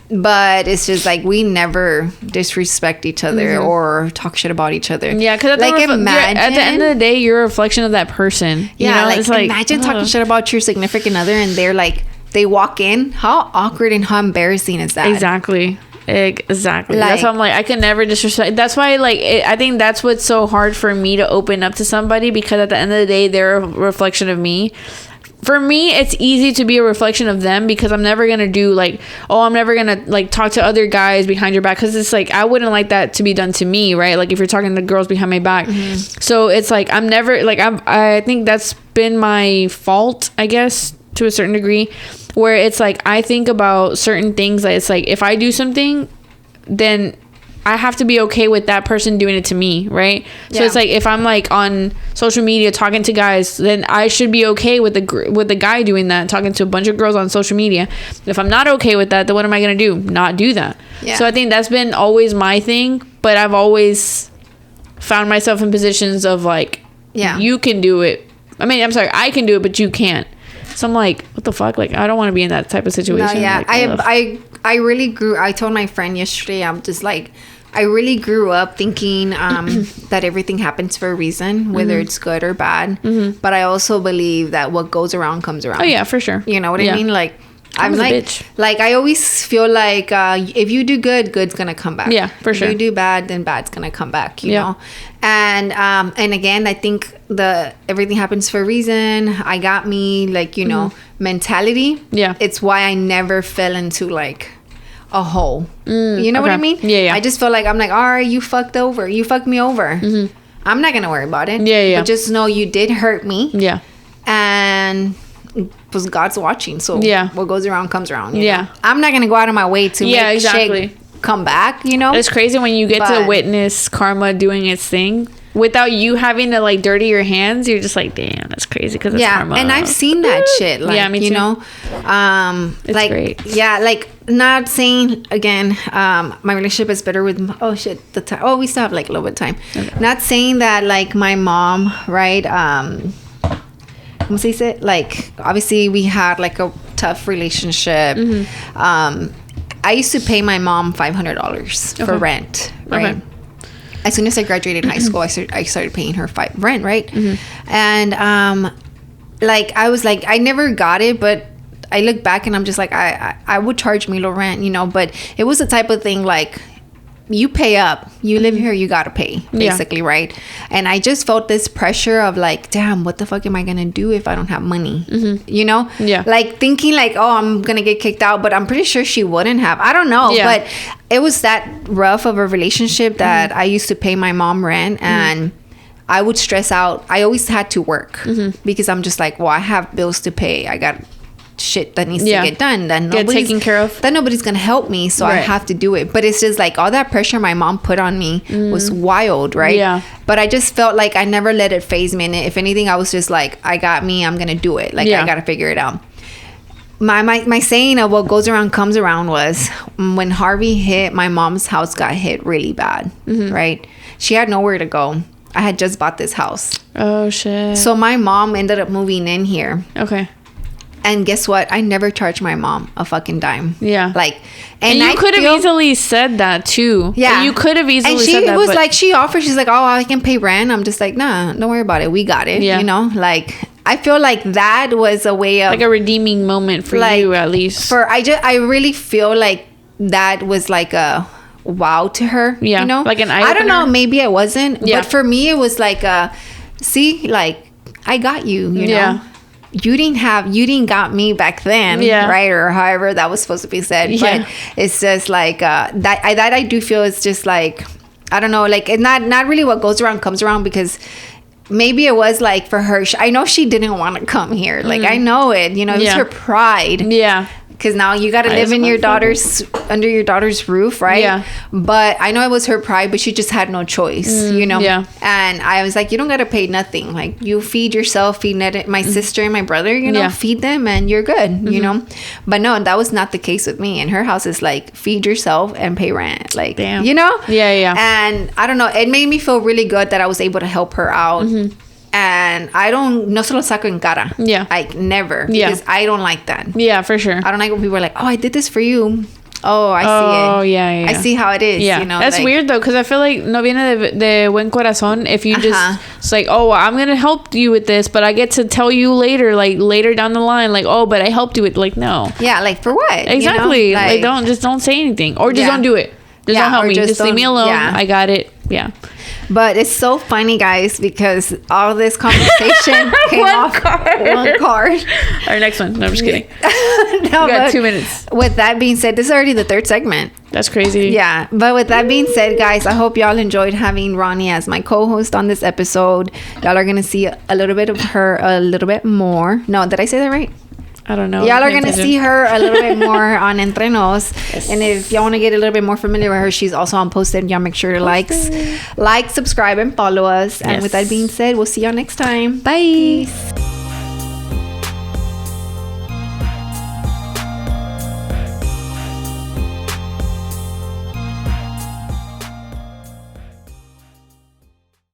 But it's just like, we never disrespect each other or talk shit about each other. Yeah, because like, imagine at the end of the day, you're a reflection of that person. You know? Like, it's like, imagine talking shit about your significant other, and they're like, they walk in. How awkward and how embarrassing is that? Exactly. Like, that's why I'm like, I can never disrespect. That's why, like, I think that's what's so hard for me to open up to somebody, because at the end of the day, they're a reflection of me. For me, it's easy to be a reflection of them, because I'm never going to do like, oh, I'm never going to like talk to other guys behind your back, because it's like, I wouldn't like that to be done to me, right? Like, if you're talking to girls behind my back. So it's like, I'm never like, I think that's been my fault, I guess, to a certain degree, where it's like, I think about certain things that it's like, if I do something, then I have to be okay with that person doing it to me, right? So it's like, if I'm like on social media talking to guys, then I should be okay with the guy doing that, talking to a bunch of girls on social media. If I'm not okay with that, then what am I gonna do? Not do that. So I think that's been always my thing, but I've always found myself in positions of like, you can do it. I mean, I'm sorry, I can do it, but you can't. So I'm like, what the fuck? Like, I don't want to be in that type of situation. No, like, I really grew. I told my friend yesterday, I'm just like, I really grew up thinking that everything happens for a reason, whether it's good or bad. But I also believe that what goes around comes around. Oh yeah, for sure. You know what I mean? Like, I'm like I always feel like if you do good, good's gonna come back. Yeah, for sure. If you do bad, then bad's gonna come back. You know, and again, I think everything happens for a reason. I got me, like, you know, mentality. Yeah, it's why I never fell into like a hole. You know what I mean? Yeah. I just feel like, I'm like, all right, you fucked me over. I'm not gonna worry about it. But just know you did hurt me. And because God's watching, so what goes around comes around. You know? I'm not gonna go out of my way to make shit come back. You know, it's crazy when you get to witness karma doing its thing without you having to like dirty your hands. You're just like, damn, that's crazy, because it's karma. And I've seen that shit. Like, me too. You know, it's like great. Like, not saying again, my relationship is better with. Oh shit, the time. Oh, we still have like a little bit of time. Okay. Not saying that like my mom, right? Like, obviously we had like a tough relationship. I used to pay my mom $500 for rent, right? Okay. As soon as I graduated high school, I started paying her rent, right? And like, I was like, I never got it, but I look back and I'm just like, I would charge Milo rent, you know, but it was the type of thing like, you pay up, you live here, you gotta pay, basically, right? And I just felt this pressure of like, damn, what the fuck am I gonna do if I don't have money? You know? Yeah. Like thinking like, oh, I'm gonna get kicked out, but I'm pretty sure she wouldn't have. I don't know, but it was that rough of a relationship that I used to pay my mom rent, and I would stress out. I always had to work because I'm just like, well, I have bills to pay. I got shit that needs to get done, that get taken care of, that nobody's gonna help me, so I have to do it. But it's just like all that pressure my mom put on me was wild, right? But I just felt like I never let it phase me, and if anything, I was just like, I got me, I'm gonna do it, like I gotta figure it out. My saying of what goes around comes around was when Harvey hit, my mom's house got hit really bad, right? She had nowhere to go. I had just bought this house. Oh shit. So my mom ended up moving in here. Okay. And guess what? I never charged my mom a fucking dime. Yeah. Like, and you could have easily said that too. Yeah. And you could have easily said that. And she was like, she offered, she's like, oh, I can pay rent. I'm just like, nah, don't worry about it. We got it. Yeah. You know, like, I feel like that was a way of, like, a redeeming moment for you, at least. I really feel like that was like a wow to her. Yeah. You know? Like an eye-opener. I don't know. Maybe it wasn't. Yeah. But for me, it was like, see, like, I got you, you know? You didn't got me back then, right? Or however that was supposed to be said. But it's just like that I do feel it's just like, I don't know, like, it's not really what goes around comes around, because maybe it was like for her, I know she didn't want to come here, like I know it, you know, it was her pride, because now you got to live in your daughter's under your daughter's roof, right? Yeah. But I know it was her pride, but she just had no choice, you know. Yeah. And I was like, you don't got to pay nothing. Like, you feed yourself, feed my sister and my brother, you know, feed them, and you're good, you know. But no, that was not the case with me. And her house is like, feed yourself and pay rent, like, you know. Yeah. And I don't know. It made me feel really good that I was able to help her out. And I no se lo saco en cara. Yeah. Like, never. Because I don't like that. Yeah, for sure. I don't like when people are like, oh, I did this for you. Oh, I see it. Oh, yeah. I see how it is, you know. That's like, weird, though, because I feel like no viene de buen corazón if you just, it's like, oh, I'm going to help you with this, but I get to tell you later, like, later down the line, like, oh, but I helped you with, like, no. Yeah, like, for what? Exactly. You know? Like, don't say anything. Or just don't do it. Just don't help me. Just leave me alone. Yeah. I got it. Yeah. But it's so funny, guys, because all this conversation came off one card. All right, next one. No, I'm just kidding. We got 2 minutes. With that being said, this is already the third segment. That's crazy. Yeah. But with that being said, guys, I hope y'all enjoyed having Ronnie as my co-host on this episode. Y'all are going to see a little bit of her a little bit more. No, did I say that right? I don't know. Y'all are going to see her a little bit more on Entre Nos. Yes. And if y'all want to get a little bit more familiar with her, she's also on Posted. Y'all make sure to like, subscribe, and follow us. And with that being said, we'll see y'all next time. Bye. Peace.